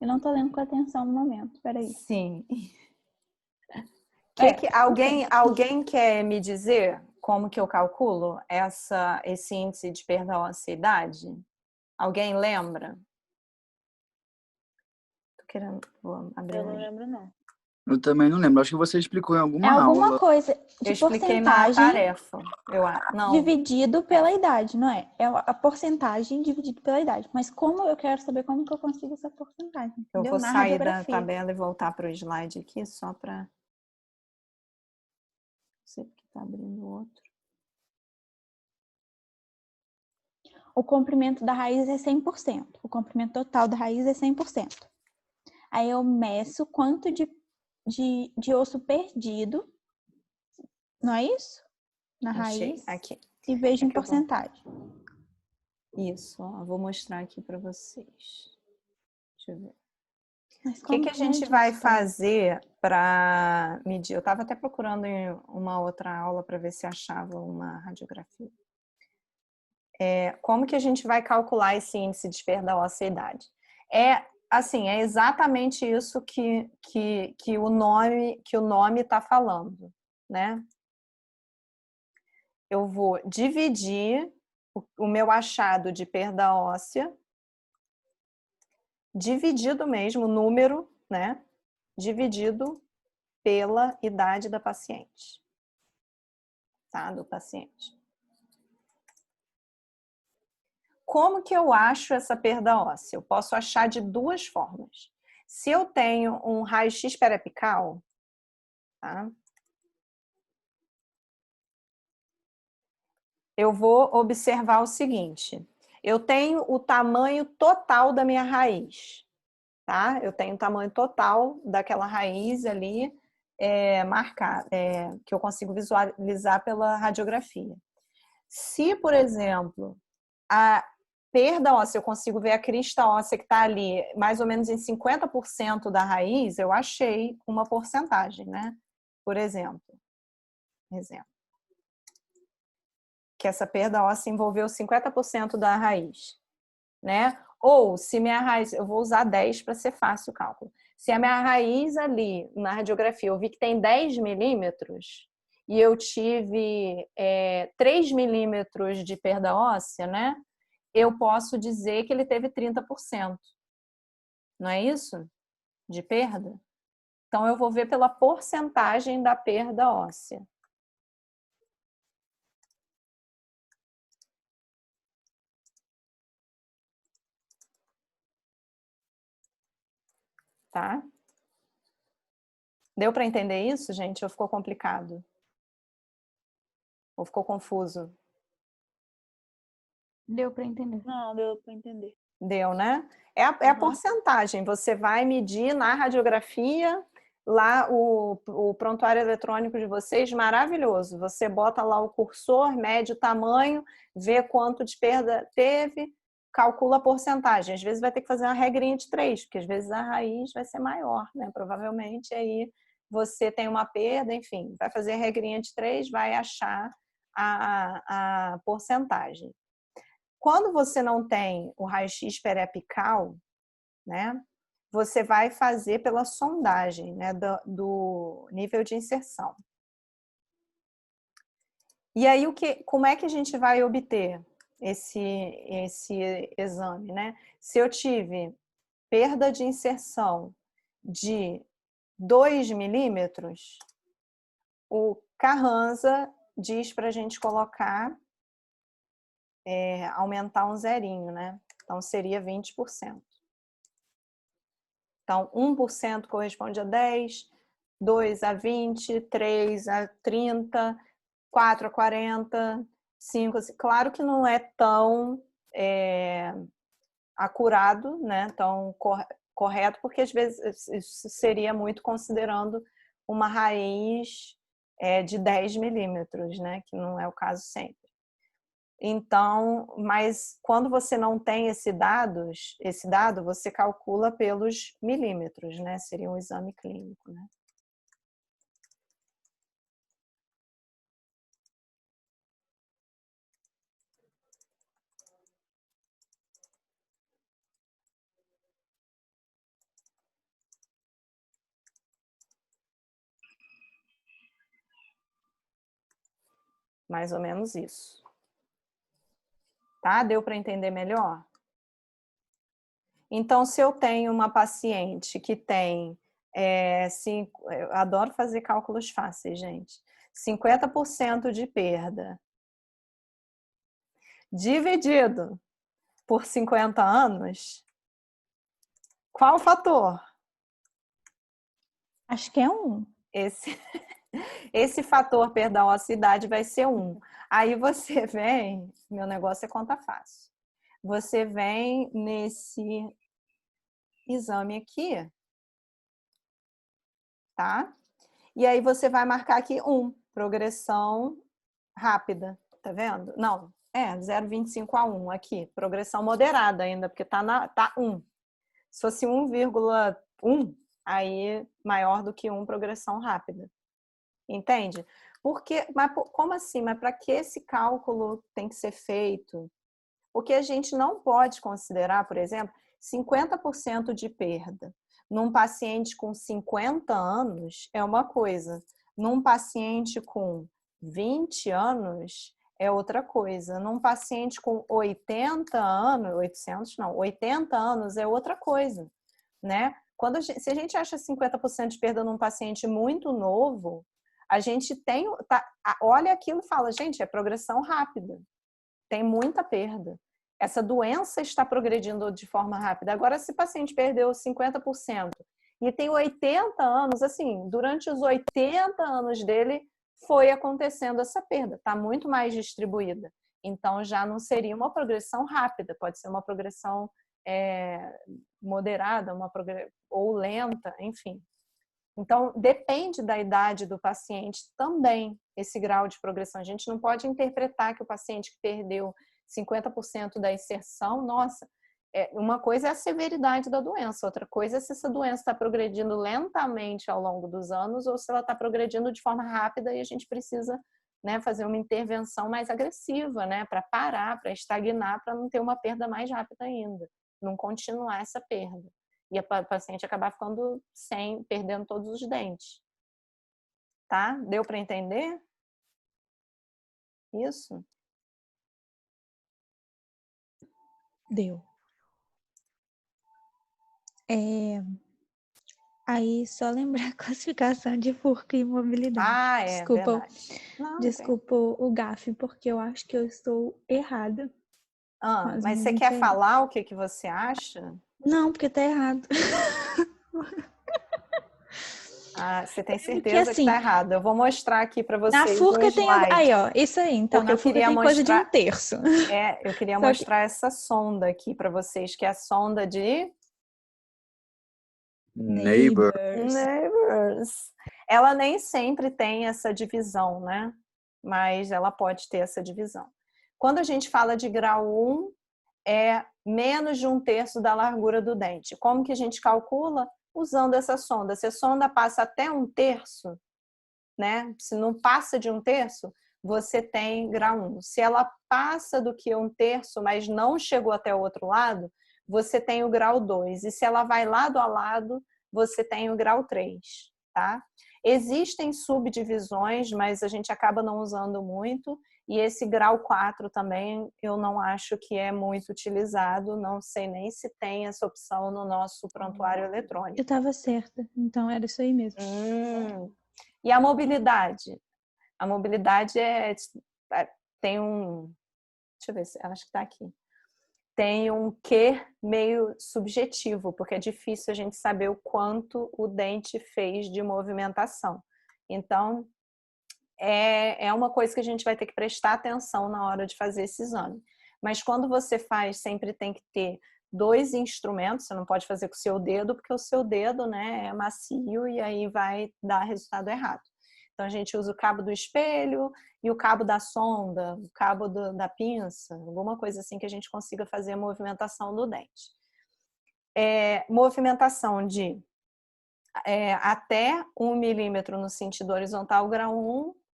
Eu não tô lendo com atenção no momento. Peraí. Sim. Ok. Alguém quer me dizer como que eu calculo esse índice de perda-óssea-idade? Alguém lembra? Tô querendo, vou abrir Eu não lembro, não. Eu também não lembro. Acho que você explicou em É alguma alguma aula. coisa Eu de expliquei na porcentagem tarefa. Não, dividido pela idade, não é? É a porcentagem dividido pela idade. Mas como eu quero saber como que eu consigo essa porcentagem, eu entendeu? vou Na sair da radiografia. tabela e voltar para o slide aqui só para... Não sei porque está abrindo outro. O comprimento da raiz é 100%. O comprimento total da raiz é 100%. Aí eu meço quanto de osso perdido, não é isso? Na Achei raiz. aqui. E vejo em que eu vou- porcentagem. Isso, ó, vou mostrar aqui para vocês. Deixa eu ver. Mas O como que a gente vai fazer para medir? Eu estava até procurando em uma outra aula para ver se achava uma radiografia. Como que a gente vai calcular esse índice de perda-óssea-idade? É exatamente isso que o nome está falando, né? Eu vou dividir o meu achado de perda óssea, dividido mesmo, o número, né? Dividido pela idade da paciente, tá? Do paciente. Como que eu acho essa perda óssea? Eu posso achar de duas formas. Se eu tenho um raio-x periapical, tá? Eu vou observar o seguinte. Eu tenho o tamanho total da minha raiz, tá? Eu tenho o tamanho total daquela raiz ali marcada, que eu consigo visualizar pela radiografia. Se, por exemplo, a perda óssea, eu consigo ver a crista óssea que está ali, mais ou menos em 50% da raiz, eu achei uma porcentagem, né? Por exemplo. Que essa perda óssea envolveu 50% da raiz, né? Ou se minha raiz, eu vou usar 10 para ser fácil o cálculo. Se a minha raiz ali na radiografia eu vi que tem 10 milímetros e eu tive 3 milímetros de perda óssea, né? Eu posso dizer que ele teve 30%. Não é isso? De perda? Então eu vou ver pela porcentagem da perda óssea. Tá? Deu para entender isso, gente? Ou ficou complicado? Ou ficou confuso? Deu para entender? Não, deu para entender. Deu, né? É a porcentagem. Você vai medir na radiografia, lá o prontuário eletrônico de vocês, maravilhoso. Você bota lá o cursor, mede o tamanho, vê quanto de perda teve, calcula a porcentagem. Às vezes vai ter que fazer uma regrinha de 3, porque às vezes a raiz vai ser maior, né? Provavelmente aí você tem uma perda, enfim, vai fazer a regrinha de 3, vai achar a porcentagem. Quando você não tem o raio-x periapical, né, você vai fazer pela sondagem, né, do nível de inserção. E aí, como é que a gente vai obter esse exame, né? Se eu tive perda de inserção de 2 milímetros, o Carranza diz para a gente colocar, aumentar um zerinho, né? Então, seria 20%. Então, 1% corresponde a 10, 2 a 20, 3 a 30, 4 a 40, 5 a... Claro que não é tão acurado, né? Tão correto, porque às vezes isso seria muito considerando uma raiz de 10 milímetros, né? Que não é o caso sempre. Então, mas quando você não tem esse dado, você calcula pelos milímetros, né? Seria um exame clínico, né? Mais ou menos isso. Tá? Deu para entender melhor? Então, se eu tenho uma paciente que tem, eu adoro fazer cálculos fáceis, gente, 50% de perda, dividido por 50 anos, qual o fator? Acho que é 1. Esse fator, perdão, a idade vai ser 1. Aí você vem, meu negócio é conta fácil. Você vem nesse exame aqui, tá? E aí você vai marcar aqui 1, progressão rápida, tá vendo? Não, 0,25 a 1 aqui, progressão moderada ainda, porque tá 1. Se fosse 1,1, aí maior do que 1, progressão rápida. Entende? Mas como assim? Mas para que esse cálculo tem que ser feito? Porque a gente não pode considerar, por exemplo, 50% de perda. Num paciente com 50 anos é uma coisa. Num paciente com 20 anos é outra coisa. Num paciente com 80 anos, 80 anos é outra coisa, né? Se a gente acha 50% de perda num paciente muito novo, a gente olha aquilo e fala, gente, é progressão rápida. Tem muita perda. Essa doença está progredindo de forma rápida. Agora, se o paciente perdeu 50% e tem 80 anos, assim, durante os 80 anos dele foi acontecendo essa perda, está muito mais distribuída. Então, já não seria uma progressão rápida, pode ser uma progressão moderada, ou lenta, enfim. Então, depende da idade do paciente também, esse grau de progressão. A gente não pode interpretar que o paciente que perdeu 50% da inserção, nossa, uma coisa é a severidade da doença, outra coisa é se essa doença está progredindo lentamente ao longo dos anos ou se ela está progredindo de forma rápida e a gente precisa, né, fazer uma intervenção mais agressiva, né, para parar, para estagnar, para não ter uma perda mais rápida ainda, não continuar essa perda. E a paciente acabar ficando perdendo todos os dentes. Tá? Deu para entender? Isso? Deu. Aí, só lembrar a classificação de furca e imobilidade. Desculpa, verdade. Não, desculpa o gafe, porque eu acho que eu estou errada. Mas você quer falar o que você acha? Não, porque tá errado. Você tem certeza porque, assim, que tá errado. Eu vou mostrar aqui para vocês. Na furca um tem... slide. Aí, ó, isso aí. Então, Porque na furca tem coisa de 1/3. Eu queria mostrar essa sonda aqui para vocês, que é a sonda de... Neighbors. Ela nem sempre tem essa divisão, né? Mas ela pode ter essa divisão. Quando a gente fala de grau 1, é menos de 1/3 da largura do dente. Como que a gente calcula? Usando essa sonda. Se a sonda passa até 1/3, né? Se não passa de 1/3, você tem grau 1. Se ela passa do que 1/3, mas não chegou até o outro lado, você tem o grau 2. E se ela vai lado a lado, você tem o grau 3, tá? Existem subdivisões, mas a gente acaba não usando muito. E esse grau 4 também, eu não acho que é muito utilizado. Não sei nem se tem essa opção no nosso prontuário eletrônico. Eu estava certa, então era isso aí mesmo. E a mobilidade? A mobilidade tem um... Deixa eu ver, acho que está aqui. Tem um quê meio subjetivo, porque é difícil a gente saber o quanto o dente fez de movimentação. Então, é uma coisa que a gente vai ter que prestar atenção na hora de fazer esse exame. Mas quando você faz, sempre tem que ter 2 instrumentos, você não pode fazer com o seu dedo, porque o seu dedo, né, é macio e aí vai dar resultado errado. Então, a gente usa o cabo do espelho e o cabo da sonda, o cabo da pinça, alguma coisa assim que a gente consiga fazer a movimentação do dente. Movimentação de até 1 milímetro no sentido horizontal, grau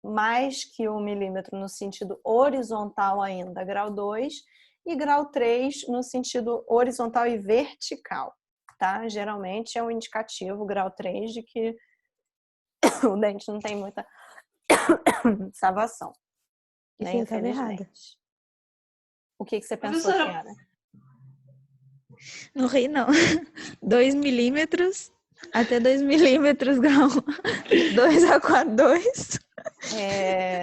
1, mais que 1 milímetro no sentido horizontal ainda, grau 2, e grau 3 no sentido horizontal e vertical, tá? Geralmente é um indicativo, grau 3, de que o dente não tem muita salvação. E Né, você estava errada. infelizmente. O que você pensou, Professora, Kiara? Não ri, não. 2 milímetros até 2 milímetros, grau 2 a 4, 2.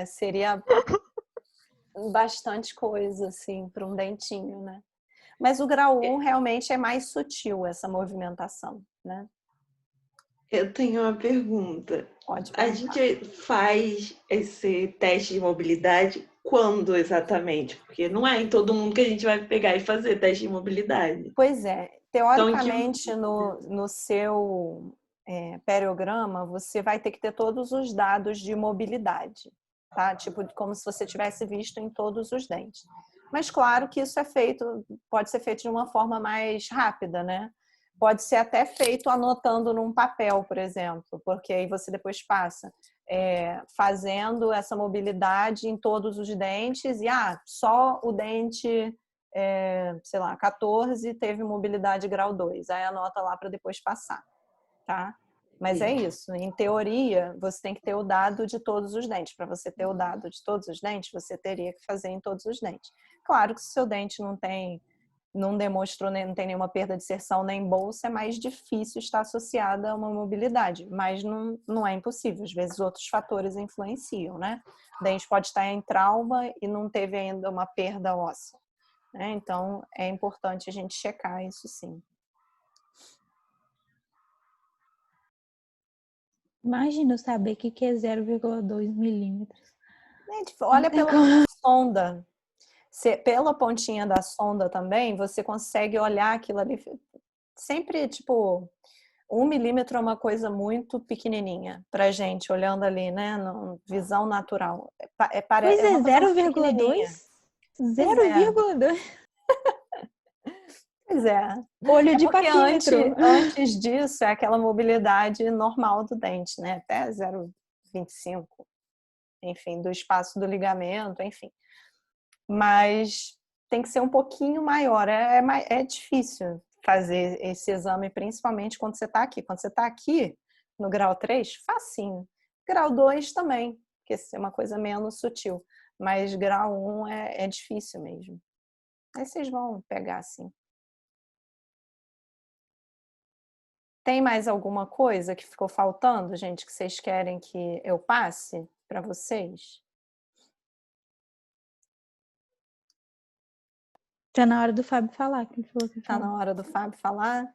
Seria bastante coisa, assim, para um dentinho, né? Mas o grau 1 realmente é mais sutil, essa movimentação, né? eu tenho uma pergunta. Pode A perguntar. gente faz esse teste de mobilidade quando exatamente? Porque não é em todo mundo que a gente vai pegar e fazer teste de mobilidade. Pois é, Então, em que... teoricamente, no seu periograma, você vai ter que ter todos os dados de mobilidade, tá? Tipo, como se você tivesse visto em todos os dentes. Mas claro que isso pode ser feito de uma forma mais rápida, né? Pode ser até feito anotando num papel, por exemplo, porque aí você depois passa fazendo essa mobilidade em todos os dentes e só o dente, sei lá, 14 teve mobilidade grau 2, aí anota lá para depois passar, tá? Mas é isso, em teoria, você tem que ter o dado de todos os dentes. Para você ter o dado de todos os dentes, você teria que fazer em todos os dentes. Claro que se o seu dente não demonstrou, não tem nenhuma perda de inserção nem bolsa, é mais difícil estar associada a uma mobilidade, mas não é impossível. Às vezes outros fatores influenciam, né? O dente pode estar em trauma e não teve ainda uma perda óssea, né? Então, é importante a gente checar isso sim. Imagina eu saber o que é 0,2 milímetros. Gente, olha pela sonda. Pela pontinha da sonda também, você consegue olhar aquilo ali. Sempre, tipo, 1 milímetro é uma coisa muito pequenininha pra gente, olhando ali, né? Visão natural. Pois É é, uma coisa muito pequenininha. 0,2? Pois é. 0,2. Pois é. Olho de Porque paquímetro. antes disso é aquela mobilidade normal do dente, né? Até 0,25, enfim, do espaço do ligamento, enfim. Mas tem que ser um pouquinho maior. É difícil fazer esse exame, principalmente quando você está aqui. Quando você está aqui, no grau 3, facinho. Grau 2 também, porque é uma coisa menos sutil. Mas grau 1 é difícil mesmo. Aí vocês vão pegar assim. Tem mais alguma coisa que ficou faltando, gente, que vocês querem que eu passe para vocês? Tá na hora do Fábio falar, que ele falou que Tá fala. na hora do Fábio falar?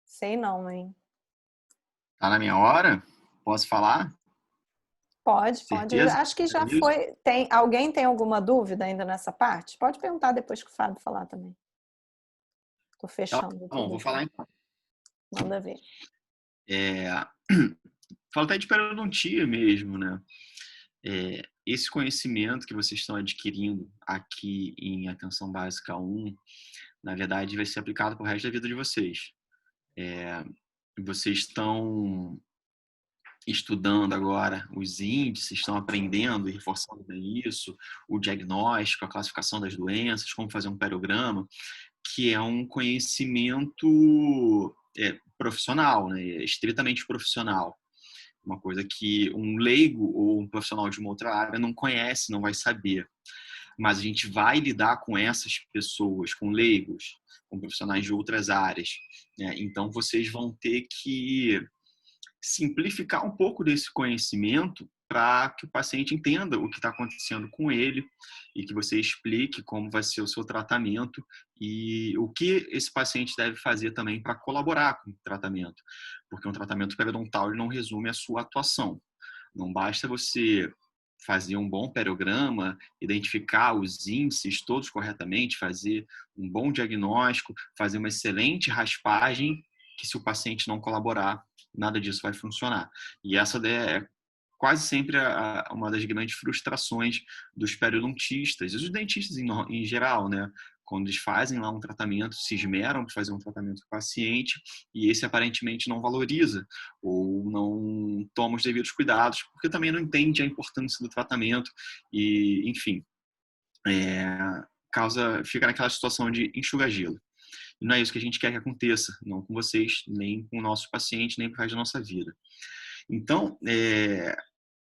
Sei não, hein? Tá na minha hora? Posso falar? Pode. Certeza? Acho que já É isso? foi. Alguém tem alguma dúvida ainda nessa parte? Pode perguntar depois que o Fábio falar também. Tô Tá fechando bom, tudo vou aqui. falar então. Manda ver. Falo até de periodontia mesmo, né? Esse conhecimento que vocês estão adquirindo aqui em Atenção Básica 1, na verdade, vai ser aplicado para o resto da vida de vocês. Vocês estão estudando agora os índices, estão aprendendo e reforçando bem isso, o diagnóstico, a classificação das doenças, como fazer um periograma, que é um conhecimento profissional, né? Estritamente profissional. Uma coisa que um leigo ou um profissional de uma outra área não conhece, não vai saber. Mas a gente vai lidar com essas pessoas, com leigos, com profissionais de outras áreas, né? Então, vocês vão ter que simplificar um pouco desse conhecimento para que o paciente entenda o que está acontecendo com ele e que você explique como vai ser o seu tratamento e o que esse paciente deve fazer também para colaborar com o tratamento. Porque um tratamento periodontal ele não resume a sua atuação. Não basta você fazer um bom periograma, identificar os índices todos corretamente, fazer um bom diagnóstico, fazer uma excelente raspagem, que se o paciente não colaborar, nada disso vai funcionar. E essa é quase sempre uma das grandes frustrações dos periodontistas e dos dentistas em geral, né? Quando eles fazem lá um tratamento, se esmeram para fazer um tratamento com o paciente e esse aparentemente não valoriza ou não toma os devidos cuidados, porque também não entende a importância do tratamento e, enfim, fica naquela situação de enxugar gelo. E não é isso que a gente quer que aconteça, não com vocês, nem com o nosso paciente, nem com o resto da nossa vida. Então,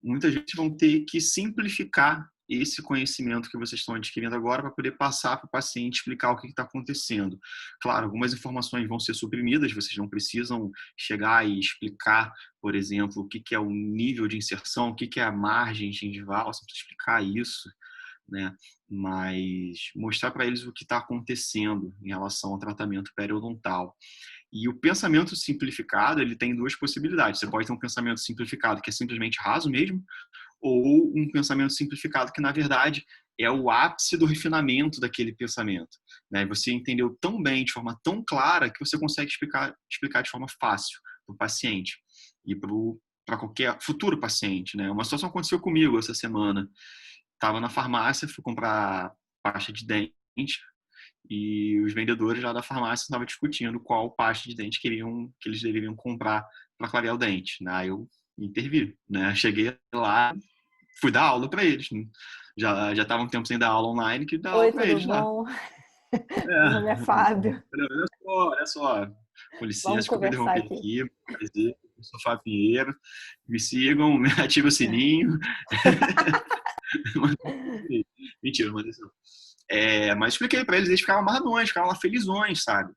muitas vezes vão ter que simplificar esse conhecimento que vocês estão adquirindo agora para poder passar para o paciente, explicar o que está acontecendo. Claro, algumas informações vão ser suprimidas, vocês não precisam chegar e explicar, por exemplo, o que é o nível de inserção, o que é a margem gengival, você precisa explicar isso, né? Mas mostrar para eles o que está acontecendo em relação ao tratamento periodontal. E o pensamento simplificado, ele tem duas possibilidades. Você pode ter um pensamento simplificado que é simplesmente raso mesmo, ou um pensamento simplificado que, na verdade, é o ápice do refinamento daquele pensamento, né? Você entendeu tão bem, de forma tão clara, que você consegue explicar de forma fácil para o paciente e para qualquer futuro paciente, né? Uma situação aconteceu comigo essa semana. Estava na farmácia, fui comprar pasta de dente e os vendedores lá da farmácia estavam discutindo qual pasta de dente que eles deveriam comprar para clarear o dente. Aí eu intervi, né? Cheguei lá, fui dar aula para eles. Né? Já estava um tempo sem dar aula online, que dar aula Oi, para tudo eles lá. bom? Meu nome é Fábio. Olha só. Com licença, Vamos que eu me conversar interrompi aqui. aqui. Prazer, eu sou Fábio Pinheiro. Me sigam, ativem o sininho. Mentira, mas isso. Mas expliquei pra eles ficavam amarradões, ficavam lá felizões, sabe?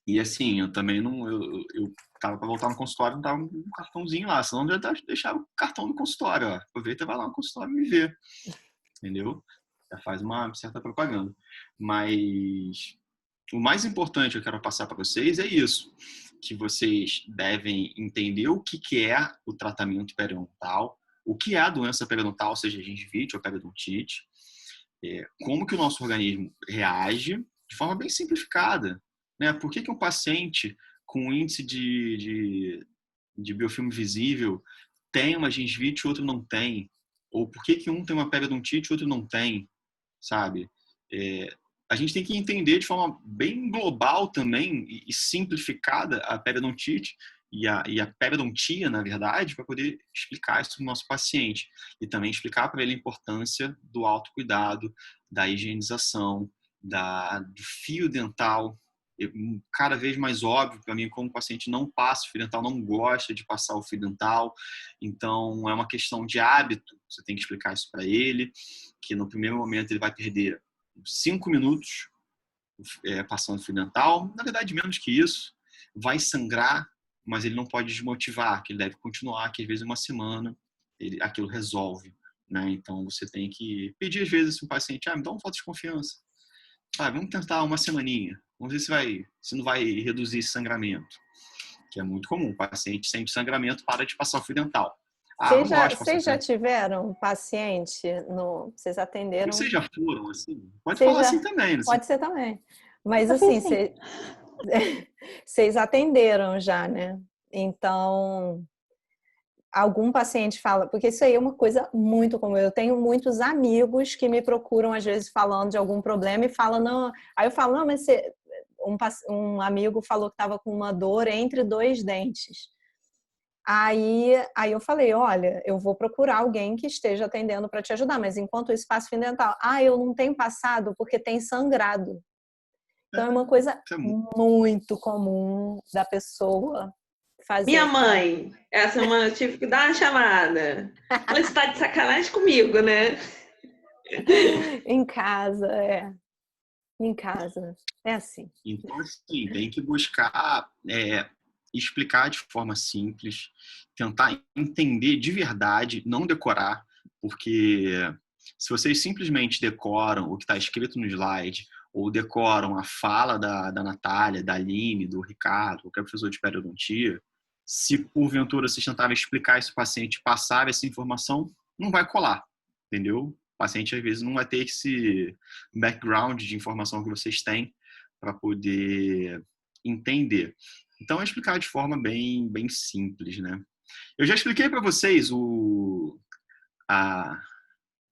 E assim, eu também não. Eu tava pra voltar no consultório, não tava com um cartãozinho lá, senão eu já deixava o cartão no consultório, ó. Aproveita e vai lá no consultório e me vê. Entendeu? Já faz uma certa propaganda. Mas o mais importante que eu quero passar para vocês é isso. Que vocês devem entender o que é o tratamento periodontal, o que é a doença periodontal, seja gengivite ou periodontite, como que o nosso organismo reage de forma bem simplificada, né? Por que um paciente com índice de biofilme visível tem uma gengivite e outro não tem? Ou por que um tem uma periodontite e outro não tem, sabe? A gente tem que entender de forma bem global também e simplificada a periodontite e a periodontia, na verdade, para poder explicar isso para o nosso paciente. E também explicar para ele a importância do autocuidado, da higienização, do fio dental. Cada vez mais óbvio para mim, como o paciente não passa o fio dental, não gosta de passar o fio dental. Então, é uma questão de hábito. Você tem que explicar isso para ele, que no primeiro momento ele vai perder 5 minutos passando fio dental. Na verdade, menos que isso. Vai sangrar, mas ele não pode desmotivar, que ele deve continuar, que às vezes uma semana aquilo resolve, né? Então você tem que pedir às vezes se o paciente, me dá um voto de confiança, vamos tentar uma semaninha, vamos ver se não vai reduzir esse sangramento, que é muito comum. O paciente sente sangramento, para de passar o fio dental. Vocês já tiveram paciente vocês atenderam? Vocês já foram assim? Pode falar assim também, né? Pode ser também. Mas assim, vocês atenderam já, né? Então, algum paciente fala, porque isso aí é uma coisa muito comum. Eu tenho muitos amigos que me procuram às vezes falando de algum problema e falam, não. Aí eu falo, não, mas um amigo falou que estava com uma dor entre 2 dentes. Aí eu falei, olha, eu vou procurar alguém que esteja atendendo para te ajudar, mas enquanto isso, passo fio dental. Eu não tenho passado porque tem sangrado. Então é uma coisa muito comum da pessoa fazer. Minha mãe, essa semana eu tive que dar uma chamada. Mas você tá de sacanagem comigo, né? Em casa, Em casa, é assim. Então, assim, tem que buscar explicar de forma simples, tentar entender de verdade, não decorar, porque se vocês simplesmente decoram o que está escrito no slide ou decoram a fala da Natália, da Aline, do Ricardo, qualquer professor de periodontia, se porventura vocês tentarem explicar isso para o paciente, passar essa informação, não vai colar, entendeu? O paciente às vezes não vai ter esse background de informação que vocês têm para poder entender. Então, é explicar de forma bem simples, né? Eu já expliquei para vocês a,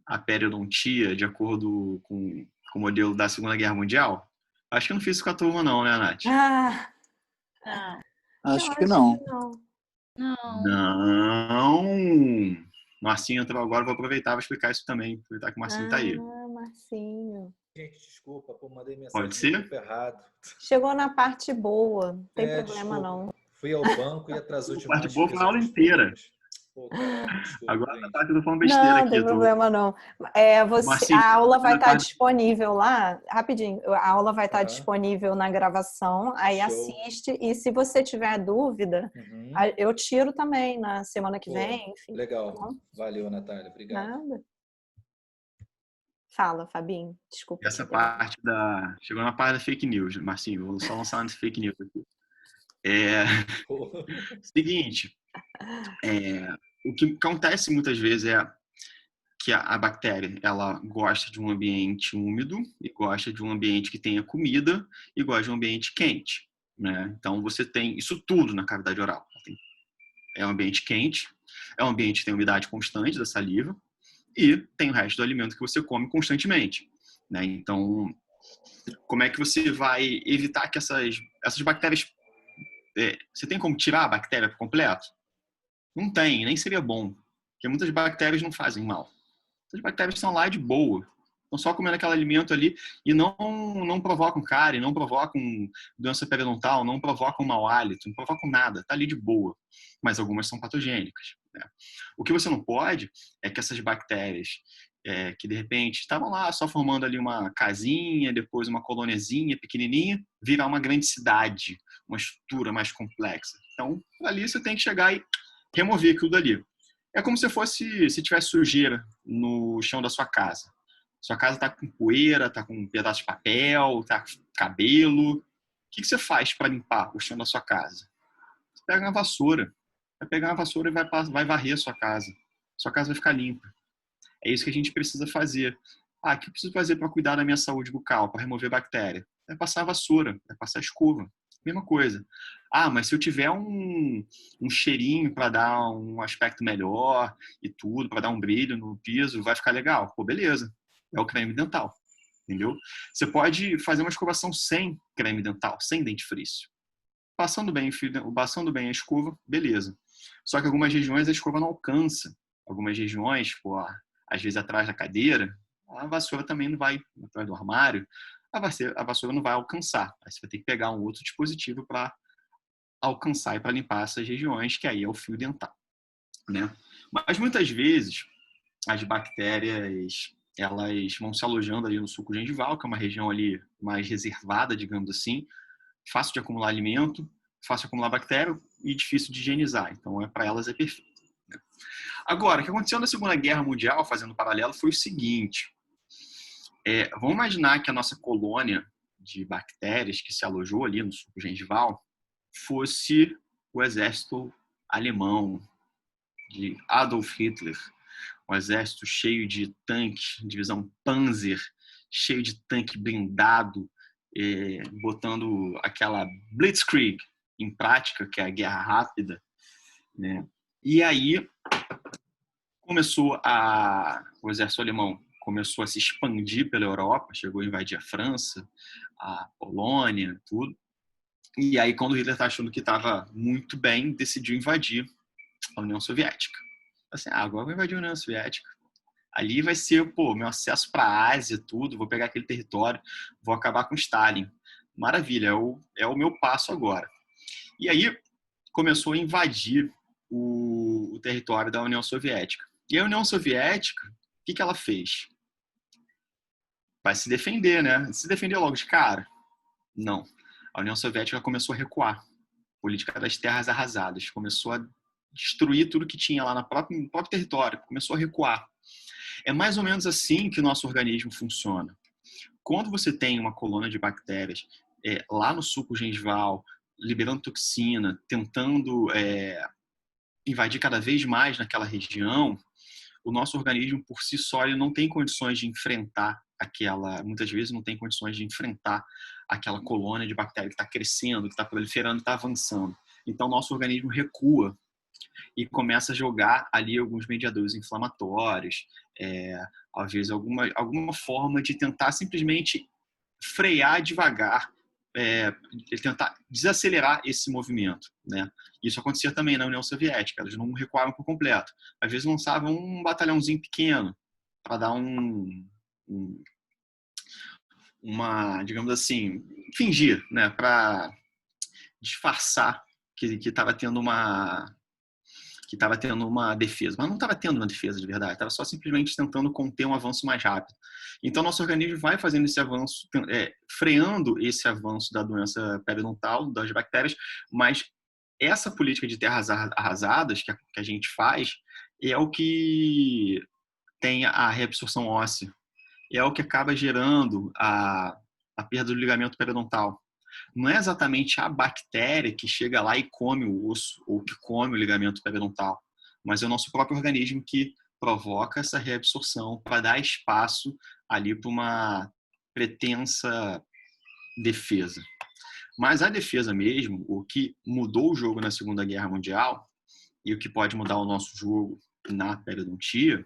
a periodontia de acordo com o modelo da Segunda Guerra Mundial. Acho que eu não fiz isso com a turma não, né, Nath? Ah, Não, Acho eu que não. que não. não. Não! Marcinho entrou agora, vou aproveitar e vou explicar isso também. Aproveitar que o Marcinho tá aí. Marcinho. Gente, desculpa, pô, mandei Pode mensagem no ser? grupo errado. Chegou na parte boa, não tem problema Desculpa. não. Fui ao banco e atrasou A demais. parte boa foi a resolver aula os inteira. problemas. Pô, cara, desculpa, Agora a gente. parte eu tô falando besteira Não, aqui. tem tô... problema não. Marcinho, A aula vai na estar parte- disponível lá, rapidinho, a aula vai estar Aham. disponível na gravação, aí Show. assiste, e se você tiver dúvida, Uhum. eu tiro também na semana que Pô, vem, enfim. legal. Tá bom? Valeu, Natália. Obrigado. Nada. Fala, Fabinho, desculpa. Essa te interromper. parte da... Chegou na parte da fake news, Marcinho. Vou só lançar uma fake news aqui. Pô. Seguinte, o que acontece muitas vezes é que a bactéria, ela gosta de um ambiente úmido e gosta de um ambiente que tenha comida e gosta de um ambiente quente, né? Então você tem isso tudo na cavidade oral. É um ambiente quente, é um ambiente que tem umidade constante da saliva e tem o resto do alimento que você come constantemente, né? Então, como é que você vai evitar que essas bactérias... você tem como tirar a bactéria por completo? Não tem, nem seria bom, porque muitas bactérias não fazem mal. As bactérias estão lá de boa. Estão só comendo aquele alimento ali e não provocam cárie, não provocam doença periodontal, não provocam mau hálito, não provocam nada. Está ali de boa. Mas algumas são patogênicas, né? O que você não pode é que essas bactérias que de repente estavam lá só formando ali uma casinha, depois uma colôniazinha pequenininha, virar uma grande cidade, uma estrutura mais complexa. Então, ali você tem que chegar e remover aquilo dali. É como se tivesse sujeira no chão da sua casa. Sua casa está com poeira, está com um pedaço de papel, está com cabelo. O que você faz para limpar o chão da sua casa? Você pega uma vassoura. Vai pegar uma vassoura e vai varrer a sua casa. Sua casa vai ficar limpa. É isso que a gente precisa fazer. O que eu preciso fazer para cuidar da minha saúde bucal, para remover bactéria? É passar a vassoura, é passar a escova. Mesma coisa. Mas se eu tiver um cheirinho para dar um aspecto melhor e tudo, para dar um brilho no piso, vai ficar legal. Pô, beleza. É o creme dental. Entendeu? Você pode fazer uma escovação sem creme dental, sem dentifrício. Passando bem a escova, beleza. Só que algumas regiões a escova não alcança. Algumas regiões, às vezes atrás da cadeira, a vassoura também não vai, atrás do armário, a vassoura não vai alcançar. Aí você vai ter que pegar um outro dispositivo para alcançar e para limpar essas regiões, que aí é o fio dental, né? Mas muitas vezes as bactérias elas vão se alojando ali no suco gengival, que é uma região ali mais reservada, digamos assim, fácil de acumular alimento, fácil de acumular bactéria e difícil de higienizar. Então, para elas é perfeito. Agora, o que aconteceu na Segunda Guerra Mundial, fazendo um paralelo, foi o seguinte. Vamos imaginar que a nossa colônia de bactérias que se alojou ali no suco gengival fosse o exército alemão de Adolf Hitler. Um exército cheio de tanques, divisão Panzer, cheio de tanque blindado, botando aquela Blitzkrieg em prática, que é a guerra rápida, né? E aí o exército alemão começou a se expandir pela Europa, chegou a invadir a França, a Polônia, tudo. E aí, quando Hitler estava achando que estava muito bem, decidiu invadir a União Soviética. Assim, agora eu vou invadir a União Soviética. Ali vai ser, meu acesso para a Ásia, tudo. Vou pegar aquele território, vou acabar com Stalin. Maravilha, é o meu passo agora. E aí começou a invadir o território da União Soviética. E a União Soviética, o que ela fez? Vai se defender, né? Se defender logo de cara? Não. A União Soviética começou a recuar. Política das terras arrasadas. Começou a destruir tudo que tinha lá no próprio território. Começou a recuar. É mais ou menos assim que o nosso organismo funciona. Quando você tem uma colônia de bactérias lá no suco gengival, liberando toxina, tentando invadir cada vez mais naquela região, o nosso organismo por si só ele não tem condições de enfrentar muitas vezes não tem condições de enfrentar aquela colônia de bactéria que está crescendo, que está proliferando, está avançando. Então, nosso organismo recua. e começa a jogar ali alguns mediadores inflamatórios, às vezes alguma forma de tentar simplesmente frear devagar, tentar desacelerar esse movimento, né? Isso acontecia também na União Soviética, eles não recuavam por completo. Às vezes lançavam um batalhãozinho pequeno para dar uma, digamos assim, fingir, né? Para disfarçar que estava tendo uma defesa, mas não estava tendo uma defesa de verdade, estava só simplesmente tentando conter um avanço mais rápido. Então, nosso organismo vai fazendo esse avanço, freando esse avanço da doença periodontal, das bactérias, mas essa política de terras arrasadas que a gente faz é o que tem a reabsorção óssea, é o que acaba gerando a perda do ligamento periodontal. Não é exatamente a bactéria que chega lá e come o osso ou que come o ligamento periodontal, mas é o nosso próprio organismo que provoca essa reabsorção para dar espaço ali para uma pretensa defesa. Mas a defesa mesmo, o que mudou o jogo na Segunda Guerra Mundial e o que pode mudar o nosso jogo na periodontia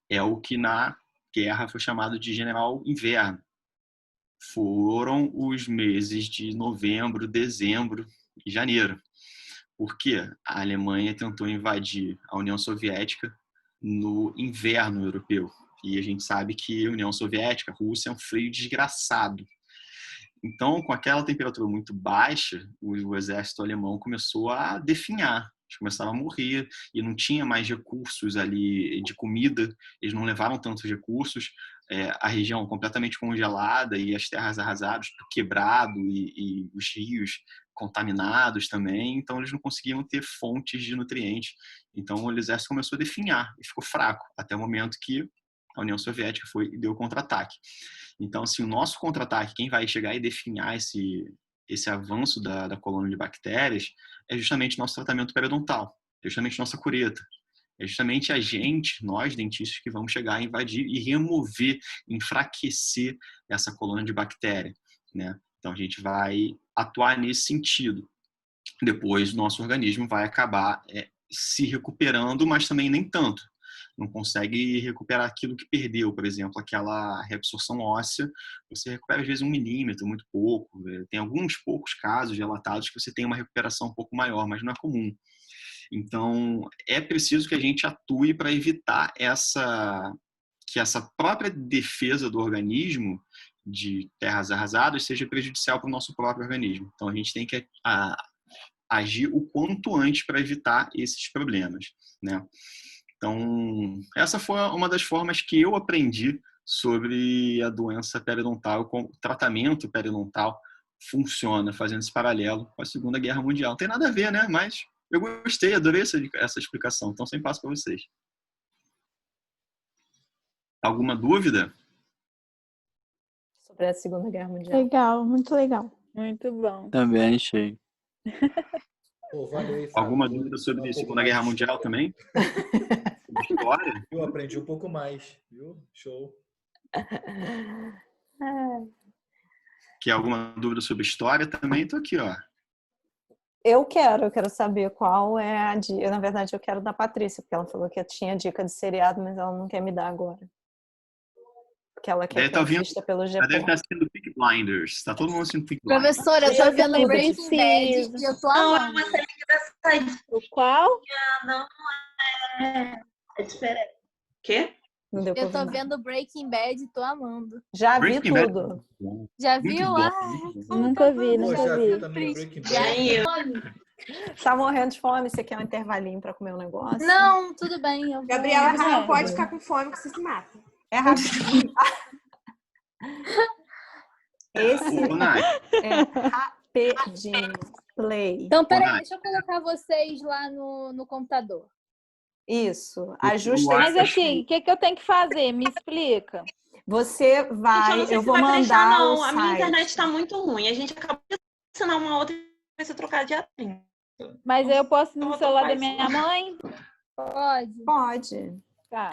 é o que na guerra foi chamado de General Inverno. Foram os meses de novembro, dezembro e janeiro. Porque a Alemanha tentou invadir a União Soviética no inverno europeu. E a gente sabe que a União Soviética, a Rússia, é um frio desgraçado. Então, com aquela temperatura muito baixa, o exército alemão começou a definhar. Eles começaram a morrer e não tinha mais recursos ali de comida. Eles não levaram tantos recursos. A região completamente congelada e as terras arrasadas, tudo quebrado e os rios contaminados também. Então, eles não conseguiam ter fontes de nutrientes. Então, o exército começou a definhar e ficou fraco, até o momento que a União Soviética foi e deu contra-ataque. Então, assim, o nosso contra-ataque, quem vai chegar e definhar esse avanço da colônia de bactérias é justamente nosso tratamento periodontal, é justamente nossa cureta. É justamente a gente, nós dentistas, que vamos chegar a invadir e remover, enfraquecer essa colônia de bactéria, né? Então, a gente vai atuar nesse sentido. Depois, o nosso organismo vai acabar se recuperando, mas também nem tanto. Não consegue recuperar aquilo que perdeu, por exemplo, aquela reabsorção óssea, você recupera às vezes 1 milímetro, muito pouco. Tem alguns poucos casos relatados que você tem uma recuperação um pouco maior, mas não é comum. Então, é preciso que a gente atue para evitar que essa própria defesa do organismo de terras arrasadas seja prejudicial para o nosso próprio organismo. Então, a gente tem que agir o quanto antes para evitar esses problemas, né? Então, essa foi uma das formas que eu aprendi sobre a doença periodontal, como o tratamento periodontal funciona, fazendo esse paralelo com a Segunda Guerra Mundial. Não tem nada a ver, né? Mas eu gostei, adorei essa explicação. Então, sempre passo para vocês. Alguma dúvida? Sobre a Segunda Guerra Mundial. Legal, muito legal. Muito bom. Também achei. Pô, valeu aí, Fábio. Alguma dúvida sobre a Segunda Guerra Mundial também? História? Eu aprendi um pouco mais, viu? Show. Quer alguma dúvida sobre história também? Estou aqui, ó. Eu quero saber qual é a dica. Na verdade, eu quero da Patrícia, porque ela falou que tinha dica de seriado, mas ela não quer me dar agora. Porque ela quer que eu assista pelo Já deve Japão. estar assistindo Peaky Blinders. Está todo mundo assistindo Peaky Blinders. Professora, eu tô vendo tudo Breaking Bad e eu tô Não, é amando. uma série engraçadinha. O qual? Não é. É diferente. Quê? Não deu pra Eu tô ouvir nada. vendo Breaking Bad e tô amando. Já vi Breaking Bad. tudo. Já Muito viu? bom, Ah, muito bom. Nunca vi, Pô, nunca já vi. vi também o Breaking E aí, Bad. Tá morrendo de fome? Você quer um intervalinho pra comer um negócio? não, tudo bem. Eu vou... Gabriela, você É. não pode ficar com fome que você se mata. É rapidinho. Esse Ô, Nath, é rapidinho. Play. Então, peraí, Nath. deixa eu colocar vocês lá no computador. Isso. Ajusta. Mas assim, o que eu tenho que fazer? Me explica. Você vai. Gente, eu não sei Eu se vou vai mandar deixar, o não. A minha site. internet tá muito ruim. A gente acabou de assinar uma outra e vai ser trocada de atriz. Mas eu posso ir Eu no vou celular trocar da isso. minha mãe? Pode. Pode. Tá.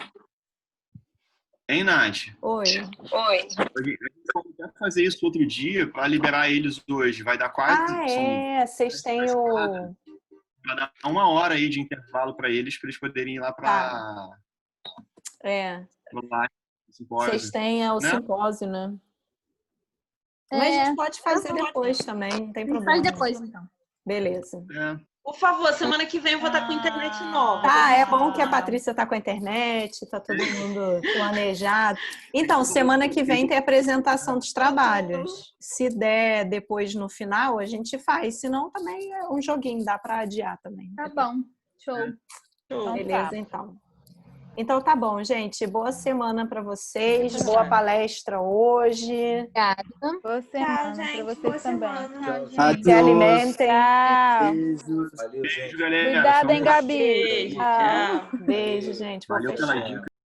hein, Nath? Oi. A gente vai fazer isso outro dia para liberar eles hoje. Vai dar quase. Ah, é. Vocês têm o. Para dar 1 hora aí de intervalo para eles poderem ir lá para Vocês têm o simpósio, né? Mas a gente pode fazer depois também, não tem problema. Faz depois, então. Beleza. Por favor, semana que vem eu vou estar com internet nova. Tá, é bom que a Patrícia tá com a internet, tá todo mundo planejado. Então, semana que vem tem a apresentação dos trabalhos. Se der depois no final, a gente faz. Se não, também é um joguinho, dá para adiar também. Tá bom, show. Beleza, então. Então tá bom, gente. Boa semana para vocês. Boa palestra hoje. Obrigada. Boa semana para vocês também. Se alimentem. Tchau. Beijos. Valeu, gente. Beijo, galera. Cuidado, hein, Gabi. Beijo, tchau. Beijo, gente. Vou Valeu fechar. pela dica.